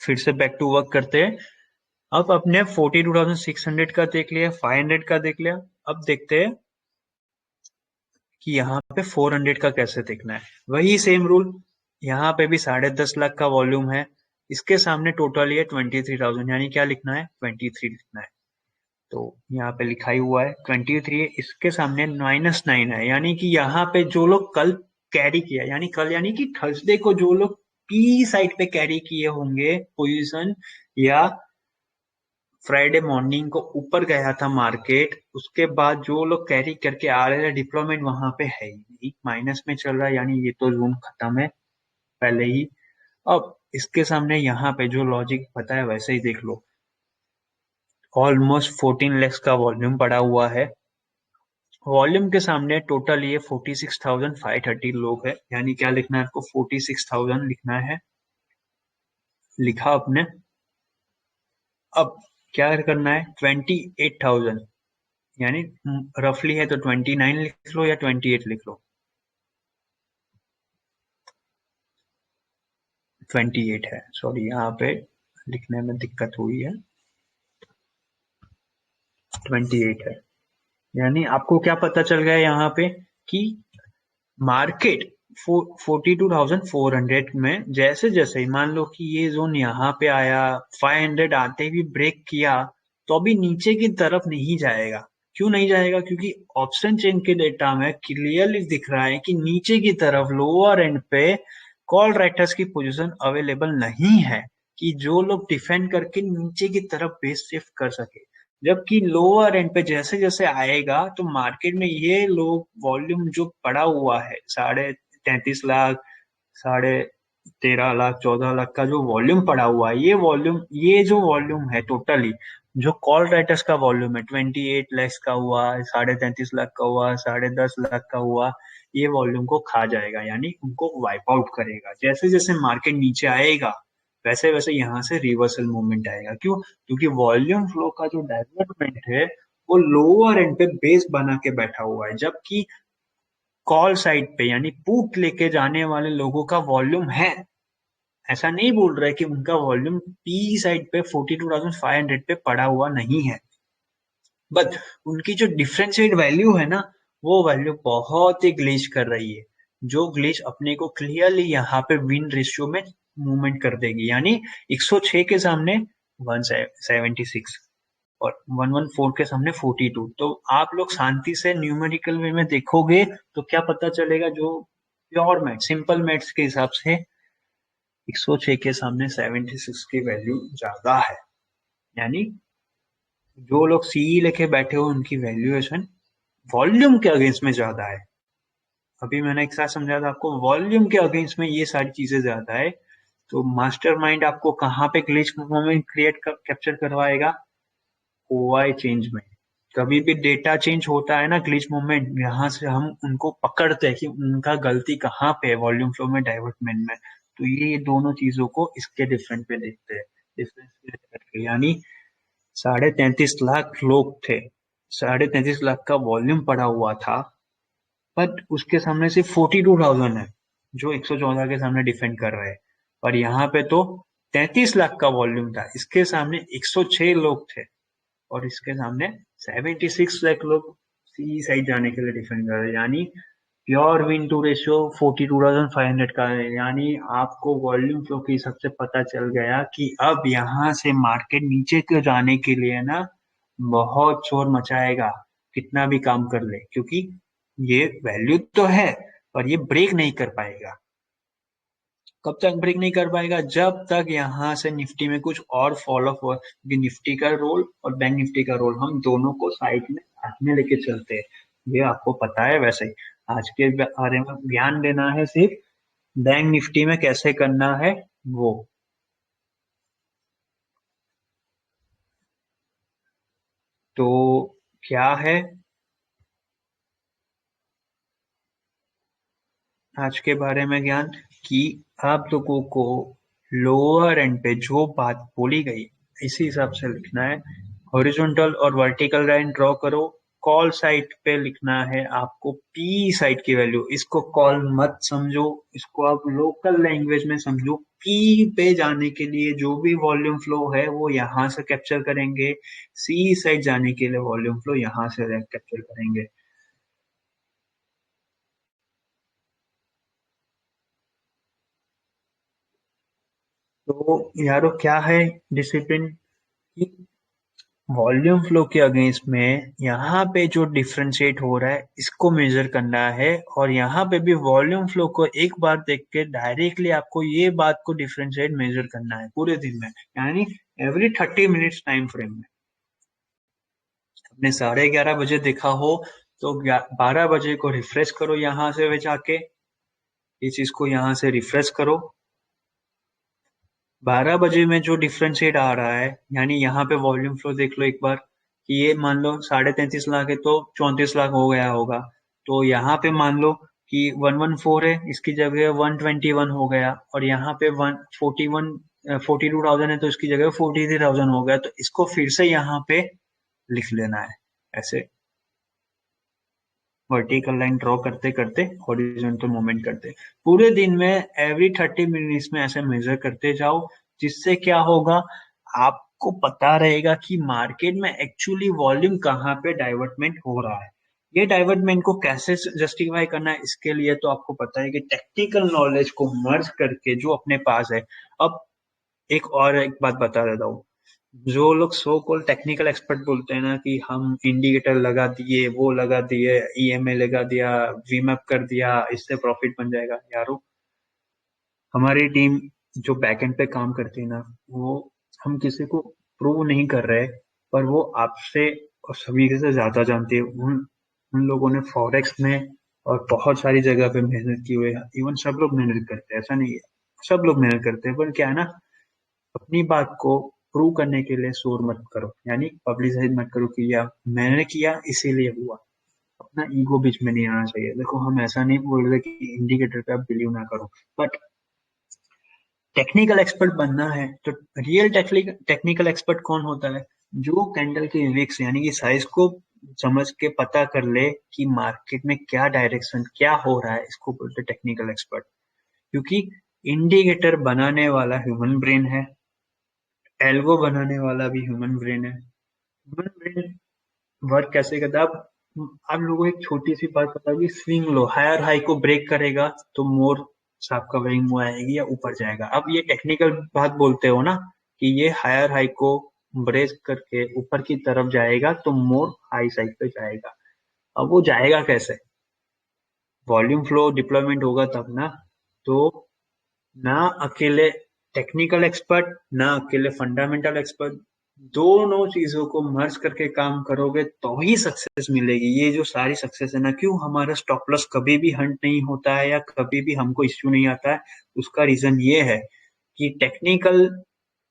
फिर से बैक टू वर्क करते हैं। अब अपने 42,600 का देख लिया, 500 का देख लिया, अब देखते हैं कि यहाँ पे 400 का कैसे देखना है। वही सेम रूल, यहाँ पे भी 10.5 लाख का वॉल्यूम है, इसके सामने टोटल ये 23,000, यानी क्या लिखना है, 23 लिखना है। तो यहाँ पे लिखा ही हुआ है 23 है, इसके सामने -9 है, यानी कि यहाँ पे जो लोग कल कैरी किया, यानी कल यानी कि थर्सडे को जो लोग पी साइड पे कैरी किए होंगे पोजीशन, या फ्राइडे मॉर्निंग को ऊपर गया था मार्केट, उसके बाद जो लोग कैरी करके आ रहे थे, डिप्लॉयमेंट वहां पे है ही नहीं, माइनस में चल रहा है, यानी ये तो जोन खत्म है पहले ही। अब इसके सामने यहाँ पे जो लॉजिक पता है वैसे ही देख लो, ऑलमोस्ट 14 लैक्स का वॉल्यूम पड़ा हुआ है। वॉल्यूम के सामने टोटल ये 46,530 लोग है, यानी क्या लिखना है आपको, 46,000 लिखना है, लिखा आपने। अब क्या करना है, 28,000, यानी रफली है तो 29 लिख लो या 28 लिख लो, 28 है, सॉरी यहाँ पे लिखने में दिक्कत हुई है, 28 है। यानी आपको क्या पता चल गया यहाँ पे कि मार्केट 42,400 में जैसे जैसे मान लो कि ये जोन यहाँ पे आया, 500 आते भी ब्रेक किया, तो अभी नीचे की तरफ नहीं जाएगा। क्यों नहीं जाएगा, क्योंकि ऑप्शन चेन के डेटा में क्लियरली दिख रहा है कि नीचे की तरफ लोअर एंड पे कॉल राइटर्स की पोजीशन अवेलेबल नहीं है, कि जो लोग डिफेंड करके नीचे की तरफ बेस शिफ्ट कर सके। जबकि लोअर एंड पे जैसे जैसे आएगा तो मार्केट में ये लोग वॉल्यूम जो पड़ा हुआ है, 33.5 लाख, 13.5 लाख, 14 लाख का जो वॉल्यूम पड़ा हुआ है, ये वॉल्यूम, ये जो वॉल्यूम है टोटली, जो कॉल राइटर्स का वॉल्यूम है, 28 लैक्स का हुआ, 33.5 लाख का हुआ, 10.5 लाख का हुआ, ये वॉल्यूम को खा जाएगा, यानी उनको वाइप आउट करेगा। जैसे जैसे मार्केट नीचे आएगा वैसे वैसे यहाँ से रिवर्सल मूवमेंट आएगा। क्यों? क्योंकि वॉल्यूम फ्लो का जो डेवलपमेंट है वो लोअर एंड पे बेस बना के बैठा हुआ है, जबकि कॉल साइड पे यानी पुट लेके जाने वाले लोगों का वॉल्यूम है, ऐसा नहीं बोल रहे कि उनका वॉल्यूम पी साइड पे 42,500 पे पड़ा हुआ नहीं है, बट उनकी जो डिफरेंशिएट वैल्यू है ना, वो वैल्यू बहुत ही ग्लिच कर रही है, जो ग्लिच अपने को क्लियरली यहाँ पे विन रेशियो में मूवमेंट कर देगी, यानी 106 के सामने 176 और 114 के सामने 42। तो आप लोग शांति से न्यूमेरिकल वे में देखोगे तो क्या पता चलेगा, जो प्योर मैथ, सिंपल मैथ्स के हिसाब से 106 के सामने 76 की वैल्यू ज्यादा है, यानी जो लोग सीई लेके बैठे हो उनकी वैल्यूएशन वॉल्यूम के अगेंस्ट में ज्यादा है। अभी मैंने एक साथ समझा था आपको, वॉल्यूम के अगेंस्ट में ये सारी चीजें ज्यादा है। तो मास्टरमाइंड आपको कहाँ पे ग्लिच मोमेंट कैप्चर करवाएगा, ओआई चेंज में। कभी भी डेटा चेंज होता है ना, ग्लिच मोमेंट, यहाँ से हम उनको पकड़ते हैं कि उनका गलती कहाँ पे है वॉल्यूम फ्लो में, डाइवर्टमेंट में। तो ये दोनों चीजों को इसके डिफरेंट पे देखते हैं, डिफरेंस, यानी 33.5 लाख लोग थे, 33.5 लाख का वॉल्यूम पड़ा हुआ था, बट उसके सामने सिर्फ 42,000 है जो 114 के सामने डिफेंड कर रहे हैं। और यहाँ पे तो 33 लाख का वॉल्यूम था, इसके सामने 106 लोग थे, और इसके सामने 76 लाख लोग सी साइड जाने के लिए डिफेंड कर रहे हैं, यानी प्योर विन टू रेशियो 42,500 का है। यानी आपको वॉल्यूम फ्लो के हिसाब से पता चल गया कि अब यहाँ से मार्केट नीचे को जाने के लिए ना बहुत शोर मचाएगा, कितना भी काम कर ले, क्योंकि ये वैल्यू तो है पर ये ब्रेक नहीं कर पाएगा। कब तक ब्रेक नहीं कर पाएगा? जब तक यहाँ से निफ्टी में कुछ और फॉलो अप हो, क्योंकि निफ्टी का रोल और बैंक निफ्टी का रोल हम दोनों को साइड में साथ में लेके चलते हैं। ये आपको पता है। वैसे ही आज के बारे में ध्यान देना है सिर्फ बैंक निफ्टी में कैसे करना है वो। तो क्या है आज के बारे में ज्ञान कि आप लोगों को लोअर एंड पे जो बात बोली गई इसी हिसाब से लिखना है। हॉरिजॉन्टल और वर्टिकल लाइन ड्रॉ करो। कॉल साइड पे लिखना है आपको पी साइड की वैल्यू। इसको कॉल मत समझो, इसको आप लोकल लैंग्वेज में समझो। पी पे जाने के लिए जो भी वॉल्यूम फ्लो है वो यहाँ से कैप्चर करेंगे, सी साइड जाने के लिए वॉल्यूम फ्लो यहाँ से कैप्चर करेंगे। तो यारो क्या है डिसिप्लिन कि वॉल्यूम फ्लो के अगेंस्ट में यहाँ पे जो डिफरेंशिएट हो रहा है इसको मेजर करना है, और यहाँ पे भी वॉल्यूम फ्लो को एक बार देख के डायरेक्टली आपको ये बात को डिफरेंशिएट मेजर करना है पूरे दिन में, यानी एवरी 30 मिनट्स टाइम फ्रेम में। अपने 11:30 बजे देखा हो तो 12 बजे को रिफ्रेश करो यहाँ से वे जाके, इस चीज को यहाँ से रिफ्रेश करो। 12 बजे में जो डिफरेंशिएट आ रहा है, यानी यहाँ पे वॉल्यूम फ्लो देख लो एक बार कि ये मान लो 33.5 लाख है तो 34 लाख हो गया होगा। तो यहाँ पे मान लो कि 114 है, इसकी जगह 121 हो गया, और यहाँ पे 42,000 है तो इसकी जगह 43,000 हो गया। तो इसको फिर से यहाँ पे लिख लेना है ऐसे, वर्टिकल लाइन ड्रॉ करते करते हॉरिजॉन्टल मूवमेंट करते पूरे दिन में एवरी 30 मिनट्स में ऐसे मेजर करते जाओ। जिससे क्या होगा, आपको पता रहेगा कि मार्केट में एक्चुअली वॉल्यूम कहाँ पे डाइवर्टमेंट हो रहा है। ये डाइवर्टमेंट को कैसे जस्टिफाई करना है इसके लिए तो आपको पता है कि टेक्निकल नॉलेज को मर्ज करके जो अपने पास है। अब एक बात बता देता हूँ। जो लोग सो कॉल टेक्निकल एक्सपर्ट बोलते हैं ना कि हम इंडिकेटर लगा दिए, वो लगा दिए, ईएमए लगा दिया, वीमैप कर दिया, इससे प्रॉफिट बन जाएगा। यारो हमारी टीम जो बैकएंड पे काम करती है ना, वो हम किसी को प्रूव नहीं कर रहे, पर वो आपसे और सभी से ज्यादा जानती है। उन लोगों ने फॉरेक्स में और बहुत सारी जगह पे मेहनत की हुई है। इवन सब लोग मेहनत करते हैं, ऐसा नहीं है, सब लोग मेहनत करते हैं, पर क्या है ना, अपनी बात को प्रूव करने के लिए शोर मत करो, यानी पब्लिसाइज मत करो कि या मैंने किया इसीलिए हुआ। अपना ईगो बीच में नहीं आना चाहिए। देखो हम ऐसा नहीं बोल रहे कि इंडिकेटर पे आप बिलीव ना करो, बट टेक्निकल एक्सपर्ट बनना है तो रियल टेक्निकल एक्सपर्ट कौन होता है? जो कैंडल के विक्स यानी कि साइज को समझ के पता कर ले कि मार्केट में क्या डायरेक्शन क्या हो रहा है, इसको बोलते टेक्निकल एक्सपर्ट। क्योंकि इंडिकेटर बनाने वाला ह्यूमन ब्रेन है, एल्गो बनाने वाला भी ह्यूमन ब्रेन है। ह्यूमन ब्रेन वर्क कैसे करता है? आप लोगों को एक छोटी सी बात बता कि स्विंग लो हायर हाई को ब्रेक करेगा तो मोर साहब का कवरिंग मुंह आएगी या ऊपर जाएगा। अब ये टेक्निकल बात बोलते हो ना कि ये हायर हाई को ब्रेक करके ऊपर की तरफ जाएगा तो मोर हाई साइड पे जाएगा। अब वो जाएगा कैसे? वॉल्यूम फ्लो डिप्लॉयमेंट होगा तब ना। तो ना अकेले टेक्निकल एक्सपर्ट, ना अकेले फंडामेंटल एक्सपर्ट, दोनों चीजों को मर्ज करके काम करोगे तो ही सक्सेस मिलेगी। ये जो सारी सक्सेस है ना, क्यों हमारा स्टॉप लॉस कभी भी हंट नहीं होता है या कभी भी हमको इश्यू नहीं आता है, उसका रीजन ये है कि टेक्निकल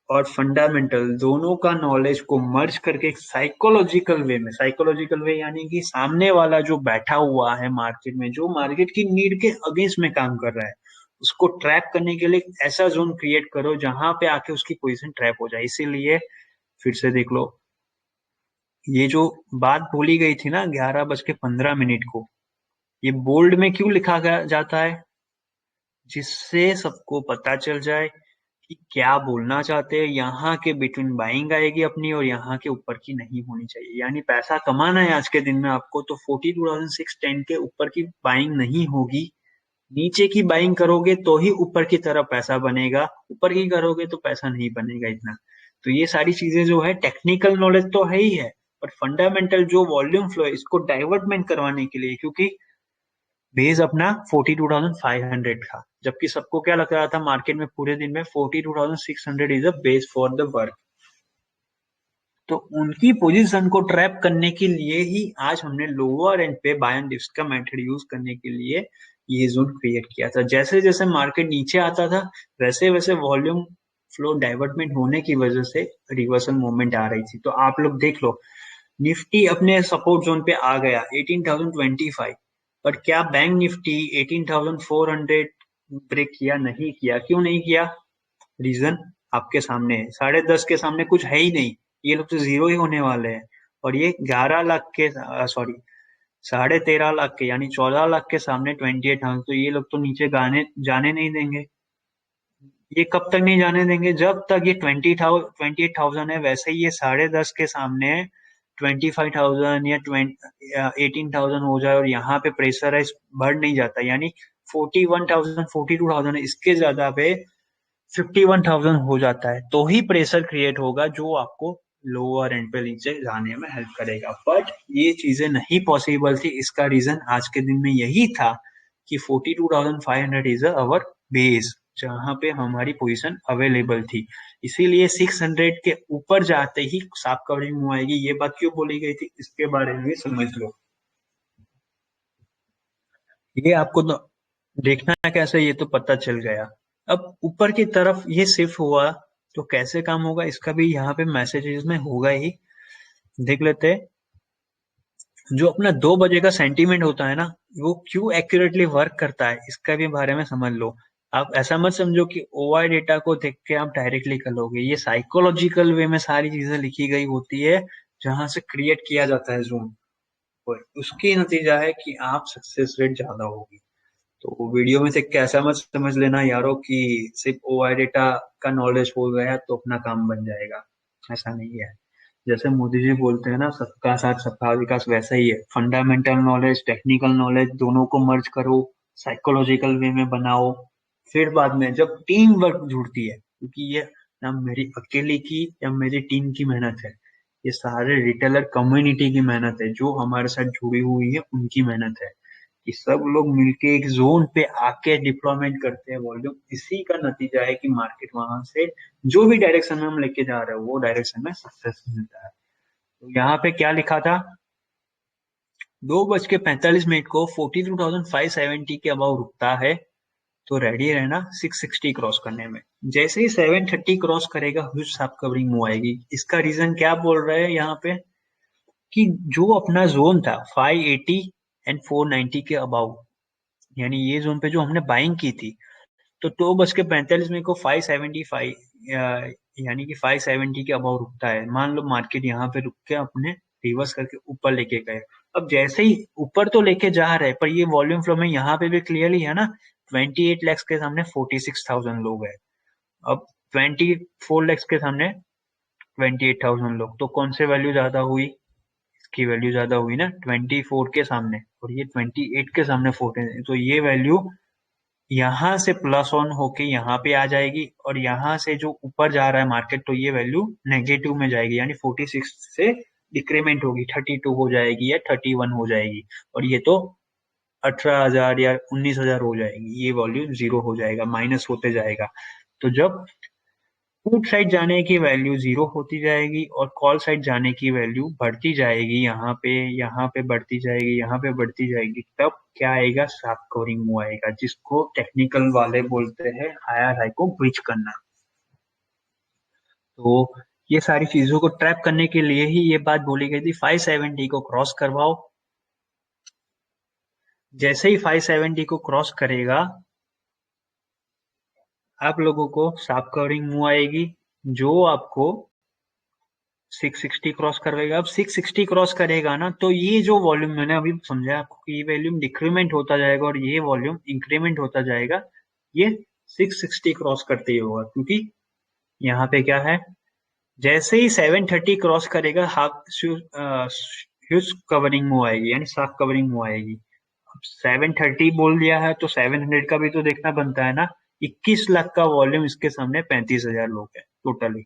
और फंडामेंटल दोनों का नॉलेज को मर्ज करके एक साइकोलॉजिकल वे में, साइकोलॉजिकल वे यानी कि सामने वाला जो बैठा हुआ है मार्केट में, जो मार्केट की नीड के अगेंस्ट में काम कर रहा है, उसको ट्रैप करने के लिए एक ऐसा जोन क्रिएट करो जहां पे आके उसकी पोजीशन ट्रैप हो जाए। इसीलिए फिर से देख लो, ये जो बात बोली गई थी ना 11:15 को, ये बोल्ड में क्यों लिखा गया जाता है? जिससे सबको पता चल जाए कि क्या बोलना चाहते हैं। यहाँ के बिटवीन बाइंग आएगी अपनी, और यहाँ के ऊपर की नहीं होनी चाहिए। यानी पैसा कमाना है आज के दिन में आपको तो 42,610 के ऊपर की बाइंग नहीं होगी। नीचे की बाइंग करोगे तो ही ऊपर की तरफ पैसा बनेगा, ऊपर की करोगे तो पैसा नहीं बनेगा इतना। तो ये सारी चीजें जो है टेक्निकल नॉलेज तो है ही है, पर फंडामेंटल जो वॉल्यूम फ्लो है इसको डाइवर्टमेंट करवाने के लिए, क्योंकि बेस अपना 42,500 था, जबकि सबको क्या लग रहा था मार्केट में पूरे दिन में 42,600 is a base for the work. तो उनकी पोजीशन को ट्रैप करने के लिए ही आज हमने लोअर एंड पे बाय एंड डिप्स का मेथड यूज करने के लिए ये जोन क्रिएट किया था। जैसे जैसे मार्केट नीचे आता था वैसे वैसे वॉल्यूम फ्लो डाइवर्टमेंट होने की वजह से रिवर्सल मूवमेंट आ रही थी। तो आप लोग देख लो, निफ्टी अपने सपोर्ट जोन पे आ गया 18,025, पर क्या बैंक निफ्टी 18,400 ब्रेक किया? नहीं किया। क्यों नहीं किया? रीजन आपके सामने है, 10.5 के सामने कुछ है ही नहीं, ये लोग तो जीरो ही होने वाले हैं। और ये 11 लाख के, सॉरी 13.5 लाख के यानी 14 लाख के सामने 28,000, तो ये लोग तो नीचे गाने जाने नहीं देंगे। ये कब तक नहीं जाने देंगे? जब तक ये 28,000 है, वैसे ही ये 10.5 के सामने 25,000 या 18,000 हो जाए और यहाँ पे प्रेशराइज बढ़ नहीं जाता, यानी 41,000 42,000 है, इसके ज्यादा पे 51,000 हो जाता है, तो ही प्रेशर क्रिएट होगा जो आपको लोअर एंड पे नीचे जाने में हेल्प करेगा। बट ये चीजें नहीं पॉसिबल थी। इसका रीजन आज के दिन में यही था कि 42,500 इज अवर बेस, जहां पे हमारी पोजीशन अवेलेबल थी। इसीलिए 600 के ऊपर जाते ही साफ कवरिंग मूव आएगी। ये बात क्यों बोली गई थी इसके बारे में भी समझ लो। ये आपको तो देखना है कैसे, ये तो पता चल गया। अब ऊपर की तरफ ये शिफ्ट हुआ तो कैसे काम होगा इसका भी यहाँ पे मैसेजेस में होगा ही। देख लेते हैं। जो अपना 2 बजे का सेंटीमेंट होता है ना, वो क्यों एक्यूरेटली वर्क करता है इसका भी बारे में समझ लो। आप ऐसा मत समझो कि ओआई डेटा को देख के आप डायरेक्टली कर लोगे, ये साइकोलॉजिकल वे में सारी चीजें लिखी गई होती है, जहां से क्रिएट किया जाता है जोन। उसकी नतीजा है कि आप सक्सेस रेट ज्यादा होगी। तो वीडियो में देख के ऐसा मत समझ लेना यारो कि सिर्फ ओआई डेटा का नॉलेज हो गया तो अपना काम बन जाएगा। ऐसा नहीं है। जैसे मोदी जी बोलते हैं ना, सबका साथ सबका विकास, वैसा ही है। फंडामेंटल नॉलेज टेक्निकल नॉलेज दोनों को मर्ज करो, साइकोलॉजिकल वे में बनाओ, फिर बाद में जब टीम वर्क जुड़ती है, क्योंकि ये ना मेरी अकेले की या मेरी टीम की मेहनत है, ये सारे रिटेलर कम्युनिटी की मेहनत है, जो हमारे साथ जुड़ी हुई है उनकी मेहनत है, कि सब लोग मिलके एक जोन पे आके डिप्लॉयमेंट करते हैं वॉल्यूम। इसी का नतीजा है कि मार्केट वहां से जो भी डायरेक्शन में हम लेके जा रहे हैं वो डायरेक्शन में सक्सेस मिलता है। तो यहाँ पे क्या लिखा था? 2:45 को 42,570 के अबाउ रुकता है, तो रेडी रहना 660 क्रॉस करने में। जैसे ही 730 क्रॉस करेगा ह्यूज साफ कवरिंग मूव आएगी। इसका रीजन क्या बोल रहे हैं यहाँ पे? कि जो अपना जोन था 580 एंड 490 के अबाउ, यानी ये जोन पे जो हमने बाइंग की थी, तो 2:45 को 575, यानी कि 570 के अबाउ रुकता है। मान लो मार्केट यहाँ पे रुक के अपने रिवर्स करके ऊपर लेके गए। अब जैसे ही ऊपर तो लेके जा रहे हैं, पर ये वॉल्यूम फ्लो में यहाँ पे भी क्लियरली है ना, 28 lakhs के सामने 46,000 लोग हैं। अब 24 lakhs के सामने 28,000 लोग, तो कौन से वैल्यू ज्यादा हुई? इसकी वैल्यू ज्यादा हुई ना 24 के सामने, और ये 28 के सामने 14, तो ये वैल्यू यहाँ से प्लस ऑन होके यहाँ पे आ जाएगी, और यहाँ से जो ऊपर जा रहा है मार्केट, तो ये वैल्यू नेगेटिव में जाएगी, यानी 46 से डिक्रीमेंट होगी, 32 हो जाएगी या 31 हो जाएगी, और ये तो 18,000 या 19,000 हो जाएगी। ये वॉल्यू जीरो हो जाएगा, माइनस होते जाएगा। तो जब पुट साइड जाने की वैल्यू जीरो होती जाएगी और कॉल साइड जाने की वैल्यू बढ़ती जाएगी, यहाँ पे बढ़ती जाएगी, यहाँ पे बढ़ती जाएगी, तब क्या आएगा? शार्प कवरिंग मूव आएगा, जिसको टेक्निकल वाले बोलते हैं हायर हाई को ब्रीच करना। तो ये सारी चीजों को ट्रैप करने के लिए ही ये बात बोली गई थी, 570 को क्रॉस करवाओ। जैसे ही 570 को क्रॉस करेगा, आप लोगों को शार्प कवरिंग मूव आएगी, जो आपको 660 क्रॉस करेगा। अब 660 क्रॉस करेगा ना, तो ये जो वॉल्यूम मैंने अभी समझाया आपको कि ये वॉल्यूम डिक्रीमेंट होता जाएगा और ये वॉल्यूम इंक्रीमेंट होता जाएगा, ये 660 क्रॉस करते ही होगा, क्योंकि यहाँ पे क्या है, जैसे ही 730 क्रॉस करेगा हाफ ह्यूज कवरिंग मूव आएगी, यानी साफ कवरिंग मूव आएगी। अब 730 बोल दिया है तो 700 का भी तो देखना बनता है ना। 21 लाख का वॉल्यूम, इसके सामने 35,000 लोग हैं टोटली।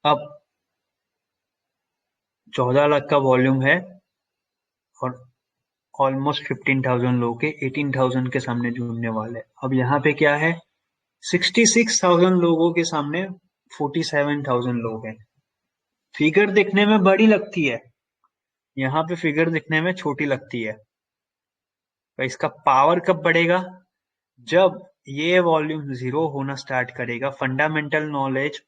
अब 14 लाख का वॉल्यूम है और ऑलमोस्ट 15,000 लोग के 18,000 के सामने झूमने वाले। अब यहाँ पे क्या है, 66,000 लोगों के सामने 47,000 लोग हैं। फिगर दिखने में बड़ी लगती है, यहाँ पे फिगर दिखने में छोटी लगती है। तो इसका पावर कब बढ़ेगा, जब ये वॉल्यूम जीरो होना स्टार्ट करेगा। फंडामेंटल नॉलेज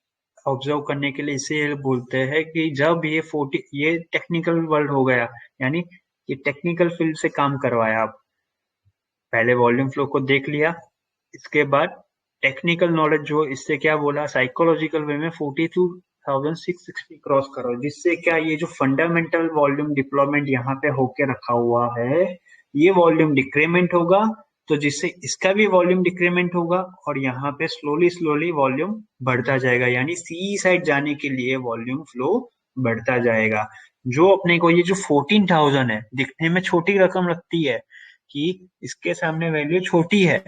ऑब्जर्व करने के लिए इसे बोलते हैं कि जब ये टेक्निकल वर्ल्ड हो गया, यानी ये टेक्निकल फील्ड से काम करवाया। आप पहले वॉल्यूम फ्लो को देख लिया, इसके बाद टेक्निकल नॉलेज जो इससे क्या बोला, साइकोलॉजिकल वे में 42,660 क्रॉस करो, जिससे क्या ये जो फंडामेंटल वॉल्यूम डिप्लॉयमेंट यहाँ पे होके रखा हुआ है, ये वॉल्यूम डिक्रीमेंट होगा, तो जिससे इसका भी वॉल्यूम डिक्रीमेंट होगा और यहाँ पे स्लोली स्लोली वॉल्यूम बढ़ता जाएगा, यानी सी साइड जाने के लिए वॉल्यूम फ्लो बढ़ता जाएगा। जो अपने को ये जो 14,000 है, दिखने में छोटी रकम लगती है कि इसके सामने वैल्यू छोटी है,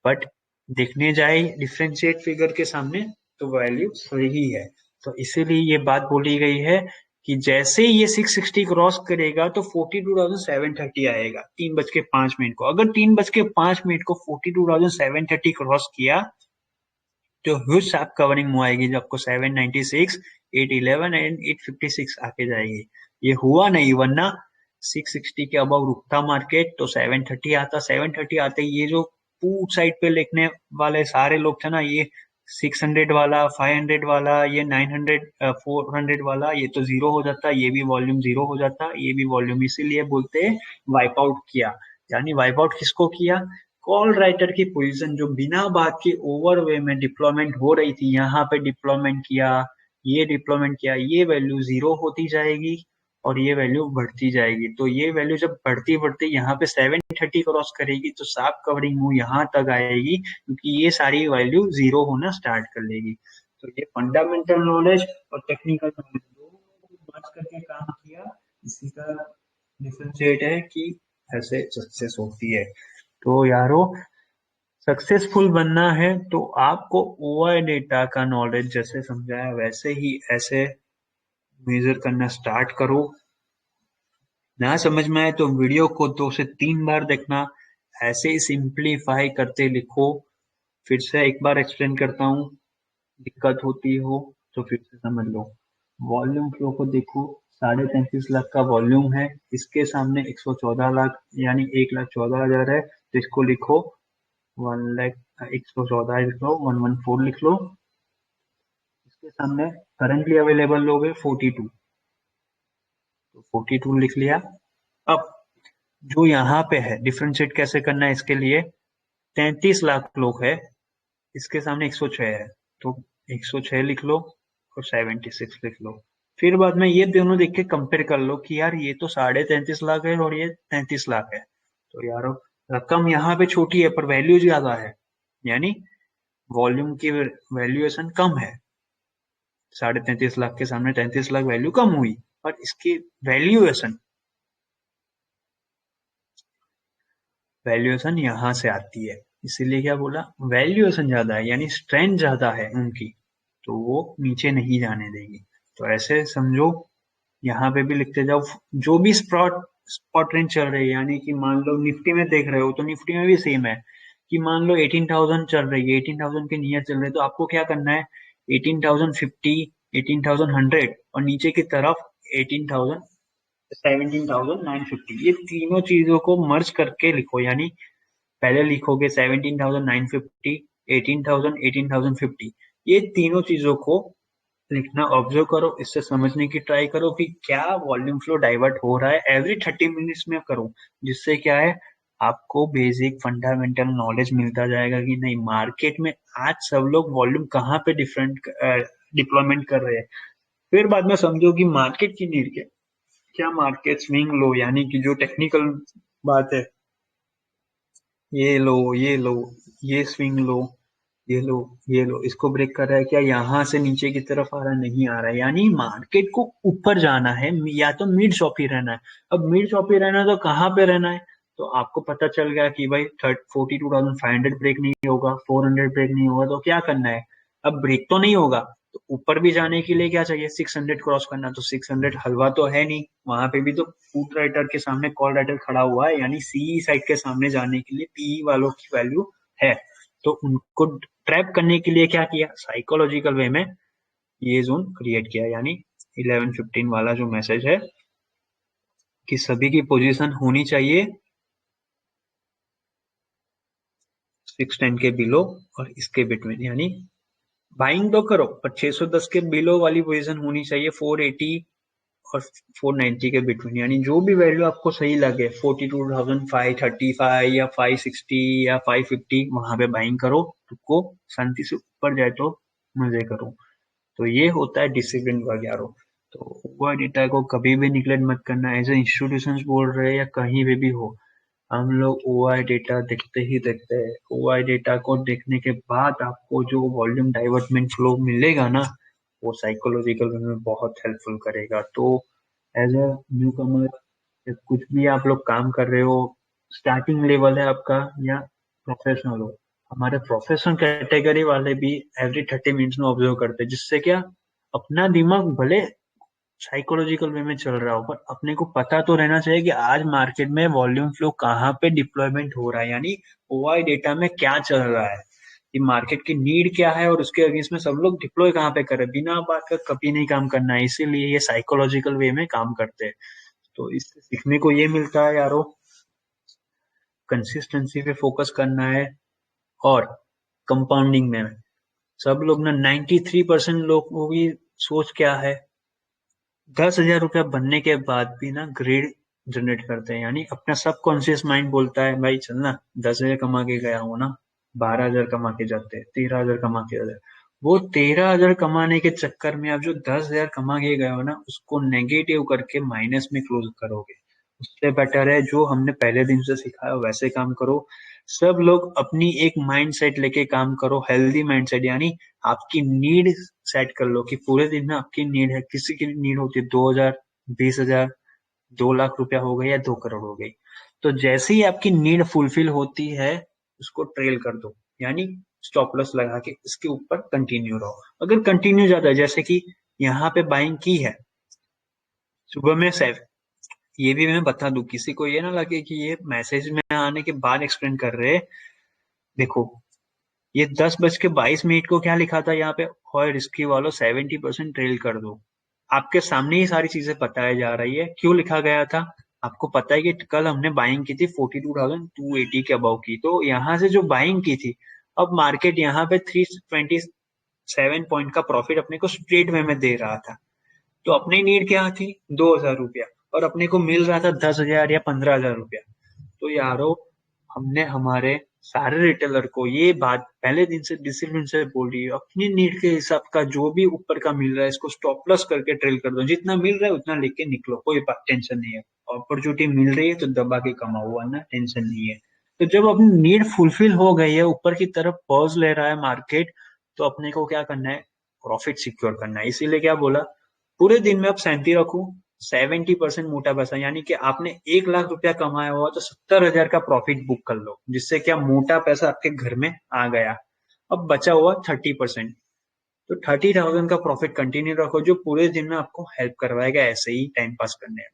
बट देखने जाए डिफरेंशिएट फिगर के सामने तो वैल्यू सही है। तो इसीलिए ये बात बोली गई है कि जैसे ही ये 660 क्रॉस करेगा तो 42,730 आएगा 3:05 को। अगर 3:05 को 42,730 क्रॉस किया तो ह्यूज शार्प कवरिंग मूव आएगी, जो आपको 796, 811 एंड 856 आके जाएगी। ये हुआ नहीं, वरना 660 के अबव रुकता मार्केट तो 730 आता। 730 आते ये जो पुट साइड पे लिखने वाले सारे लोग थे ना, ये 600 वाला, 500 वाला, ये 900, 400 वाला, ये तो जीरो हो जाता, ये भी वॉल्यूम जीरो हो जाता, ये भी वॉल्यूम। इसीलिए बोलते हैं वाइप आउट किया। यानी वाइप आउट किसको किया, कॉल राइटर की पोजीशन जो बिना बात के ओवर वे में डिप्लॉयमेंट हो रही थी, यहाँ पे डिप्लॉयमेंट किया, ये डिप्लॉयमेंट किया, ये वैल्यू जीरो होती जाएगी और ये वैल्यू बढ़ती जाएगी। तो ये वैल्यू जब बढ़ती बढ़ती यहाँ पे 730 क्रॉस करेगी तो शार्प कवरिंग मूव यहाँ तक आएगी, क्योंकि ये सारी वैल्यू जीरो होना स्टार्ट कर लेगी। तो ये फंडामेंटल नॉलेज और टेक्निकल नॉलेज दोनों को मर्ज करके काम किया, इसी का डिफरेंशिएट है कि ऐसे सक्सेस होती है। तो यारो, सक्सेसफुल बनना है तो आपको ओआई डेटा का नॉलेज जैसे समझाया वैसे ही ऐसे मेजर करना स्टार्ट करो। ना समझ में आए तो वीडियो को 2 से 3 बार देखना, ऐसे ही सिंप्लीफाई करते लिखो। फिर से एक बार एक्सप्लेन करता हूँ, दिक्कत होती हो तो फिर से समझ लो। वॉल्यूम फ्लो को देखो, 33.5 लाख का वॉल्यूम है, इसके सामने 114 लाख यानी 1,14,000 है, तो इसको लिखो 1,00,000, 114 लिख लो, 114 लिख लो। इसके सामने करंटली अवेलेबल लोग है 42, तो 42 लिख लिया। अब जो यहाँ पे है डिफरेंशिएट कैसे करना है, इसके लिए 33 लाख लोग है, इसके सामने 106 है, तो 106 लिख लो और 76 लिख लो। फिर बाद में ये दोनों देख के कंपेयर कर लो कि यार ये तो 33.5 लाख है और ये 33 लाख है, तो यार रकम यहाँ पे छोटी है पर वैल्यू ज्यादा है, यानी वॉल्यूम की वैल्यूएशन कम है। 33.5 लाख के सामने 33 लाख वैल्यू कम हुई, और इसकी वैल्यूएशन यहाँ से आती है। इसीलिए क्या बोला, वैल्यूएशन ज्यादा है यानी स्ट्रेंथ ज्यादा है उनकी, तो वो नीचे नहीं जाने देगी। तो ऐसे समझो, यहाँ पे भी लिखते जाओ। जो भी स्पॉट स्पॉट रेंज चल रही है, यानी कि मान लो निफ्टी में देख रहे हो तो निफ्टी में भी सेम है कि मान लो 18,000 चल रही है, 18,000 के नियर चल रहे हैं, तो आपको क्या करना है, 18,050, 18,100 और नीचे की तरफ 18,000, 17,950, ये तीनों चीजों को मर्ज करके लिखो। यानी पहले लिखोगे 17,950, 18,000, 18,050, ये तीनों चीजों को लिखना ऑब्जर्व करो, इससे समझने की ट्राई करो कि क्या वॉल्यूम फ्लो डाइवर्ट हो रहा है एवरी 30 मिनट्स में करो, जिससे क्या है आपको बेसिक फंडामेंटल नॉलेज मिलता जाएगा कि नहीं मार्केट में आज सब लोग वॉल्यूम कहाँ पे डिफरेंट डिप्लॉयमेंट कर रहे हैं। फिर बाद में समझो कि मार्केट की नीड क्या, क्या मार्केट स्विंग लो, यानी कि जो टेक्निकल बात है, ये लो, ये लो, ये स्विंग लो, ये लो, ये लो, इसको ब्रेक कर रहा है क्या, यहाँ से नीचे की तरफ आ रहा है, नहीं आ रहा है, यानी मार्केट को ऊपर जाना है या तो मिड चॉपी रहना है। अब मिड चॉपी रहना है तो कहाँ पे रहना है, तो आपको पता चल गया कि भाई 42,500 ब्रेक नहीं होगा, 400 ब्रेक नहीं होगा, तो क्या करना है, अब ब्रेक तो नहीं होगा तो ऊपर भी जाने के लिए क्या चाहिए, 600 क्रॉस करना, तो 600 हलवा तो है नहीं, वहां पे भी तो पुट राइटर के सामने कॉल राइटर खड़ा हुआ है, यानी सीई साइड के सामने जाने के लिए पीई वालों की वैल्यू है। तो उनको ट्रैप करने के लिए क्या किया, साइकोलॉजिकल वे में ये जोन क्रिएट किया, यानी 11:15 वाला जो मैसेज है कि सभी की पोजीशन होनी चाहिए 610 के बिलो और इसके बिटवीन, यानी बाइंग तो करो पर 610 के बिलो वाली पोजीशन होनी चाहिए 480 और 490 के बिटवीन, यानी जो भी वैल्यू आपको सही लगे 42,535 या 560 या 550 वहां पे बाइंग करो, तुमको शांति से ऊपर जाए तो मजे करो। तो ये होता है डिसिप्लिन वगैरह। तो ओवर डेटा को कभी भी निगलेक्ट मत करना, एज ए इंस्टीट्यूशन बोल रहे हैं या कहीं पे भी हो, हम लोग ओआई डेटा देखते ही देखते हैं। ओआई डेटा को देखने के बाद आपको जो वॉल्यूम डाइवर्टमेंट फ्लो मिलेगा ना, वो साइकोलॉजिकल में बहुत हेल्पफुल करेगा। तो एज अ न्यू कमर कुछ भी आप लोग काम कर रहे हो, स्टार्टिंग लेवल है आपका या प्रोफेशनल हो, हमारे प्रोफेशनल कैटेगरी वाले भी एवरी 30 मिनट्स में ऑब्जर्व करते हैं, जिससे क्या अपना दिमाग भले साइकोलॉजिकल वे में चल रहा हो पर अपने को पता तो रहना चाहिए कि आज मार्केट में वॉल्यूम फ्लो कहाँ पे डिप्लॉयमेंट हो रहा है, यानी ओआई डेटा में क्या चल रहा है, कि मार्केट की नीड क्या है और उसके अगेंस्ट में सब लोग डिप्लॉय कहाँ पे कर रहे हैं। बिना बात का कभी नहीं काम करना है, इसीलिए ये साइकोलॉजिकल वे में काम करते हैं। तो इससे सीखने को ये मिलता है यारो, कंसिस्टेंसी पे फोकस करना है और कंपाउंडिंग में। सब लोग ना 93% लोगों की सोच क्या है, 10,000 रुपया बनने के बाद भी ना ग्रेड जनरेट करते हैं, यानी अपना सबकॉन्शियस माइंड बोलता है भाई चल ना 10,000 कमा के गया हूं ना, 12,000 कमा के जाते हैं, 13,000 कमा के जाते हैं। वो 13,000 कमाने के चक्कर में आप जो 10,000 कमा के गए हो ना, उसको नेगेटिव करके माइनस में क्लोज करोगे। उससे बेटर है जो हमने पहले दिन से सिखाया वैसे काम करो। सब लोग अपनी एक माइंड सेट लेके काम करो, हेल्दी माइंड सेट, यानी आपकी नीड सेट कर लो कि पूरे दिन में आपकी नीड है, किसी की नीड होती है 2,000, 20,000, 2 लाख रुपया हो गई या 2 करोड़ हो गई। तो जैसे ही आपकी नीड फुलफिल होती है उसको ट्रेल कर दो, यानी स्टॉप लॉस लगा के इसके ऊपर कंटिन्यू रहो। अगर कंटिन्यू जाता है, जैसे कि यहाँ पे बाइंग की है सुबह में सेव, ये भी मैं बता दूं किसी को ये ना लगे कि ये मैसेज में आने के बाद एक्सप्लेन कर रहे हैं। देखो ये 10:22 को क्या लिखा था यहाँ पे, और रिस्की वालों 70% ट्रेल कर दो। आपके सामने ही सारी चीजें बताई जा रही है, क्यों लिखा गया था आपको पता है कि कल हमने बाइंग की थी 42,280 के अबाउ की, तो यहाँ से जो बाइंग की थी, अब मार्केट यहाँ पे 327 पॉइंट का प्रॉफिट अपने को स्ट्रेट वे में दे रहा था। तो अपनी नीड क्या थी, 2,000 रुपया, और अपने को मिल रहा था 10,000 या 15,000 रुपया। तो यारो हमने हमारे सारे रिटेलर को ये बात पहले दिन से डिसिप्लिन से बोल रही है, अपनी नीड के हिसाब का जो भी ऊपर का मिल रहा है इसको स्टॉप लॉस करके ट्रेल कर दो, जितना मिल रहा है उतना लेके निकलो, कोई बात टेंशन नहीं है। अपॉर्चुनिटी मिल रही है तो दबा के कमाओ, वरना टेंशन नहीं है। तो जब अपनी नीड फुलफिल हो गई है, ऊपर की तरफ पॉज ले रहा है मार्केट, तो अपने को क्या करना है, प्रॉफिट सिक्योर करना है। इसीलिए क्या बोला, पूरे दिन में आप शांति रखो, 70% मोटा पैसा, यानी कि आपने 1 लाख रुपया कमाया हुआ तो 70,000 का प्रॉफिट बुक कर लो, जिससे क्या मोटा पैसा आपके घर में आ गया। अब बचा हुआ 30%, तो 30,000 का प्रॉफिट कंटिन्यू रखो, जो पूरे दिन में आपको हेल्प करवाएगा ऐसे ही टाइम पास करने में।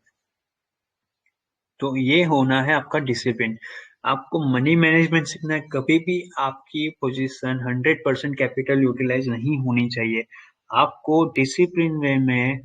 तो ये होना है आपका डिसिप्लिन। आपको मनी मैनेजमेंट सीखना है, कभी भी आपकी पोजीशन 100% कैपिटल यूटिलाइज नहीं होनी चाहिए। आपको डिसिप्लिन वे में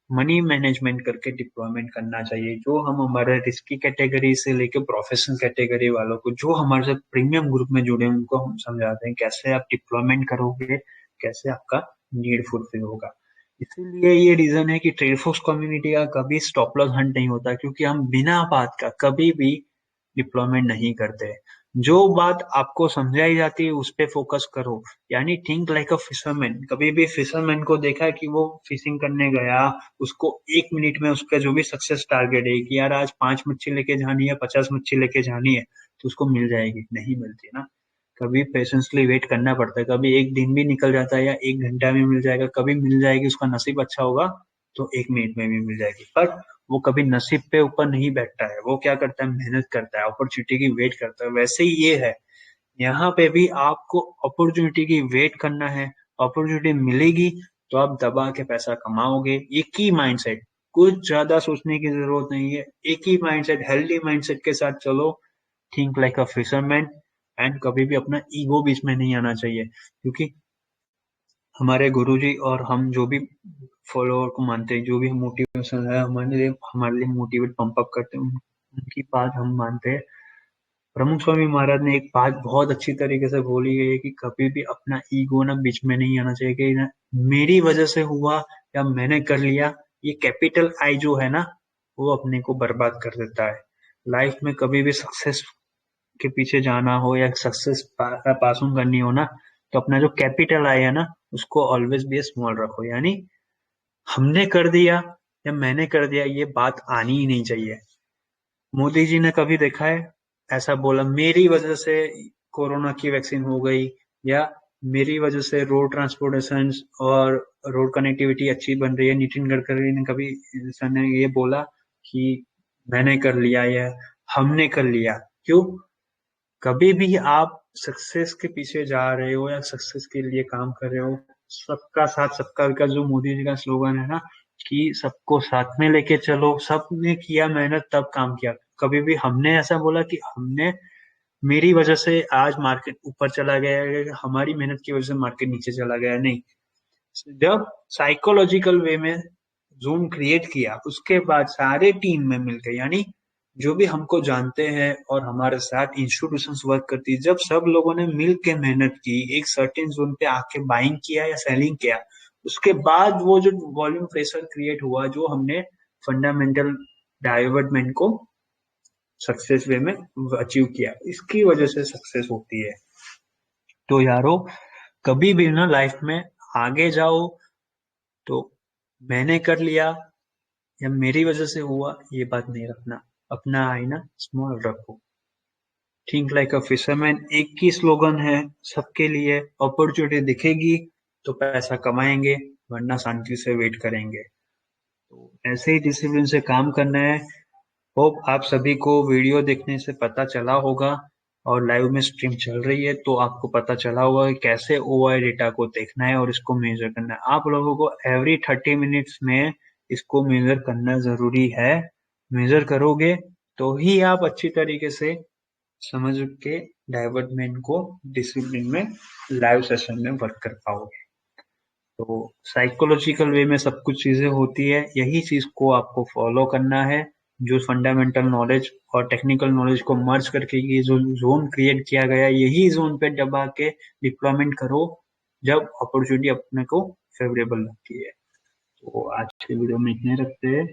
मनी मैनेजमेंट करके डिप्लॉयमेंट करना चाहिए। जो हम हमारे रिस्की कैटेगरी से लेकर प्रोफेशनल कैटेगरी वालों को, जो हमारे साथ प्रीमियम ग्रुप में जुड़े हैं, उनको हम समझाते हैं कैसे आप डिप्लॉयमेंट करोगे, कैसे आपका नीड फुलफिल होगा। इसीलिए ये रीजन है कि ट्रेडफॉक्स कम्युनिटी का कभी स्टॉप लॉस हंट नहीं होता, क्योंकि हम बिना बात का कभी भी डिप्लॉयमेंट नहीं करते। जो बात आपको समझाई जाती है उस पे फोकस करो, यानी थिंक लाइक अ फिशरमैन। कभी भी फिशरमैन को देखा है कि वो फिशिंग करने गया, उसको 1 मिनट में उसका जो भी सक्सेस टारगेट है कि यार आज 5 मच्छी लेके जानी है, 50 मच्छी लेके जानी है, तो उसको मिल जाएगी, नहीं मिलती ना। कभी पेशेंसली वेट करना पड़ता है, कभी एक दिन भी निकल जाता है या 1 घंटा में मिल जाएगा, कभी मिल जाएगी, उसका नसीब अच्छा होगा तो 1 मिनट में भी मिल जाएगी। पर वो कभी नसीब पे ऊपर नहीं बैठता है, वो क्या करता है, मेहनत करता है, अपॉर्चुनिटी की वेट करता है। वैसे ही ये है, यहाँ पे भी आपको अपॉर्चुनिटी की वेट करना है, अपॉर्चुनिटी मिलेगी तो आप दबा के पैसा कमाओगे। एक ही माइंडसेट, कुछ ज्यादा सोचने की जरूरत नहीं है, एक ही माइंडसेट, हेल्दी माइंडसेट के साथ चलो। Think like a fisherman. And कभी भी अपना ईगो बीच में नहीं आना चाहिए, क्योंकि हमारे गुरुजी और हम जो भी फॉलोअर को मानते हैं, जो भी मोटिवेशन है हमारे लिए मोटिवेट पंप अप करते हैं, उनकी बात हम मानते हैं। प्रमुख स्वामी महाराज ने एक बात बहुत अच्छी तरीके से बोली गई है कि कभी भी अपना ईगो ना बीच में नहीं आना चाहिए, कि ना मेरी वजह से हुआ या मैंने कर लिया। ये कैपिटल आई जो है ना, वो अपने को बर्बाद कर देता है। लाइफ में कभी भी सक्सेस के पीछे जाना हो या सक्सेस पास ऑन करनी हो ना, तो अपना जो कैपिटल आई है ना, उसको ऑलवेज बी स्मॉल रखो। यानी हमने कर दिया या मैंने कर दिया, ये बात आनी ही नहीं चाहिए। मोदी जी ने कभी देखा है ऐसा बोला, मेरी वजह से कोरोना की वैक्सीन हो गई, या मेरी वजह से रोड ट्रांसपोर्टेशन और रोड कनेक्टिविटी अच्छी बन रही है? नितिन गडकरी ने कभी सर ने ये बोला कि मैंने कर लिया या हमने कर लिया? क्यों? कभी भी आप सक्सेस के पीछे जा रहे हो या सक्सेस के लिए काम कर रहे हो, सबका साथ सबका विकास जो मोदी जी का स्लोगन है ना, कि सबको साथ में लेके चलो, सबने किया मेहनत तब काम किया। कभी भी हमने ऐसा बोला कि हमने, मेरी वजह से आज मार्केट ऊपर चला गया है, हमारी मेहनत की वजह से मार्केट नीचे चला गया? नहीं। जब साइकोलॉजिकल वे में जोन क्रिएट किया, उसके बाद सारे टीम में मिलकर, यानी जो भी हमको जानते हैं और हमारे साथ इंस्टीट्यूशंस वर्क करती है, जब सब लोगों ने मिल के मेहनत की, एक सर्टेन जोन पे आके बाइंग किया या सेलिंग किया, उसके बाद वो जो वॉल्यूम प्रेशर क्रिएट हुआ, जो हमने फंडामेंटल डाइवर्टमेंट को सक्सेस वे में अचीव किया, इसकी वजह से सक्सेस होती है। तो यारो, कभी भी ना लाइफ में आगे जाओ तो मैंने कर लिया या मेरी वजह से हुआ, ये बात नहीं रखना। अपना आईना स्मॉल रखो। थिंक लाइक अ फिशरमैन एक ही स्लोगन है सबके लिए। अपॉर्चुनिटी दिखेगी तो पैसा कमाएंगे, वरना शांति से वेट करेंगे। तो ऐसे ही डिसिप्लिन से काम करना है। होप आप सभी को वीडियो देखने से पता चला होगा, और लाइव में स्ट्रीम चल रही है तो आपको पता चला होगा कि कैसे ओआई डेटा को देखना है और इसको मेजर करना है। आप लोगों को एवरी 30 मिनट्स में इसको मेजर करना जरूरी है। मेजर करोगे तो ही आप अच्छी तरीके से समझ के डाइवर्टमेंट को डिसिप्लिन में लाइव सेशन में वर्क कर पाओगे। तो साइकोलॉजिकल वे में सब कुछ चीजें होती है, यही चीज को आपको फॉलो करना है। जो फंडामेंटल नॉलेज और टेक्निकल नॉलेज को मर्ज करके ये जो जोन क्रिएट किया गया है, यही जोन पे दबा के डिप्लॉयमेंट करो जब अपॉर्चुनिटी अपने को फेवरेबल लगती है। तो आज के वीडियो में इतने रखते हैं।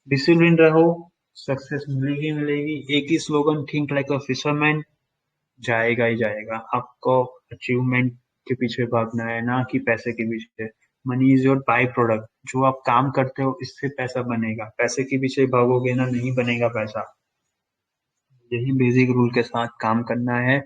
डिसिप्लिन रहो, सक्सेस मिलेगी मिलेगी। एक ही slogan, think like a fisherman, जाएगा ही जाएगा। आपको अचीवमेंट के पीछे भागना है, ना कि पैसे के पीछे। Money is your by product. जो आप काम करते हो इससे पैसा बनेगा, पैसे के पीछे भागोगे ना, नहीं बनेगा पैसा। यही बेसिक रूल के साथ काम करना है।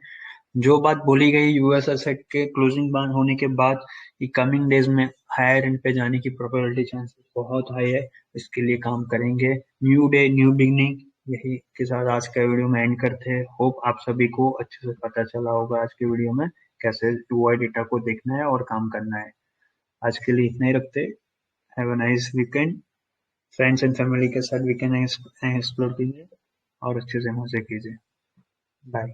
जो बात बोली गई यूएस एसेट के क्लोजिंग बाउंड होने के बाद कि कमिंग डेज में हायर एंड पे जाने की प्रोबेबिलिटी चांसेस बहुत हाई है, इसके लिए काम करेंगे। न्यू डे न्यू बिगनिंग, यही के साथ आज का वीडियो में एंड करते हैं। होप आप सभी को अच्छे से पता चला होगा आज के वीडियो में कैसे टू आई डेटा को देखना है और काम करना है। आज के लिए इतना ही रखते हैं। Have a nice weekend. Friends and family के साथ वीकेंड एक्सप्लोर कीजिए और अच्छे से मजे कीजिए। बाय।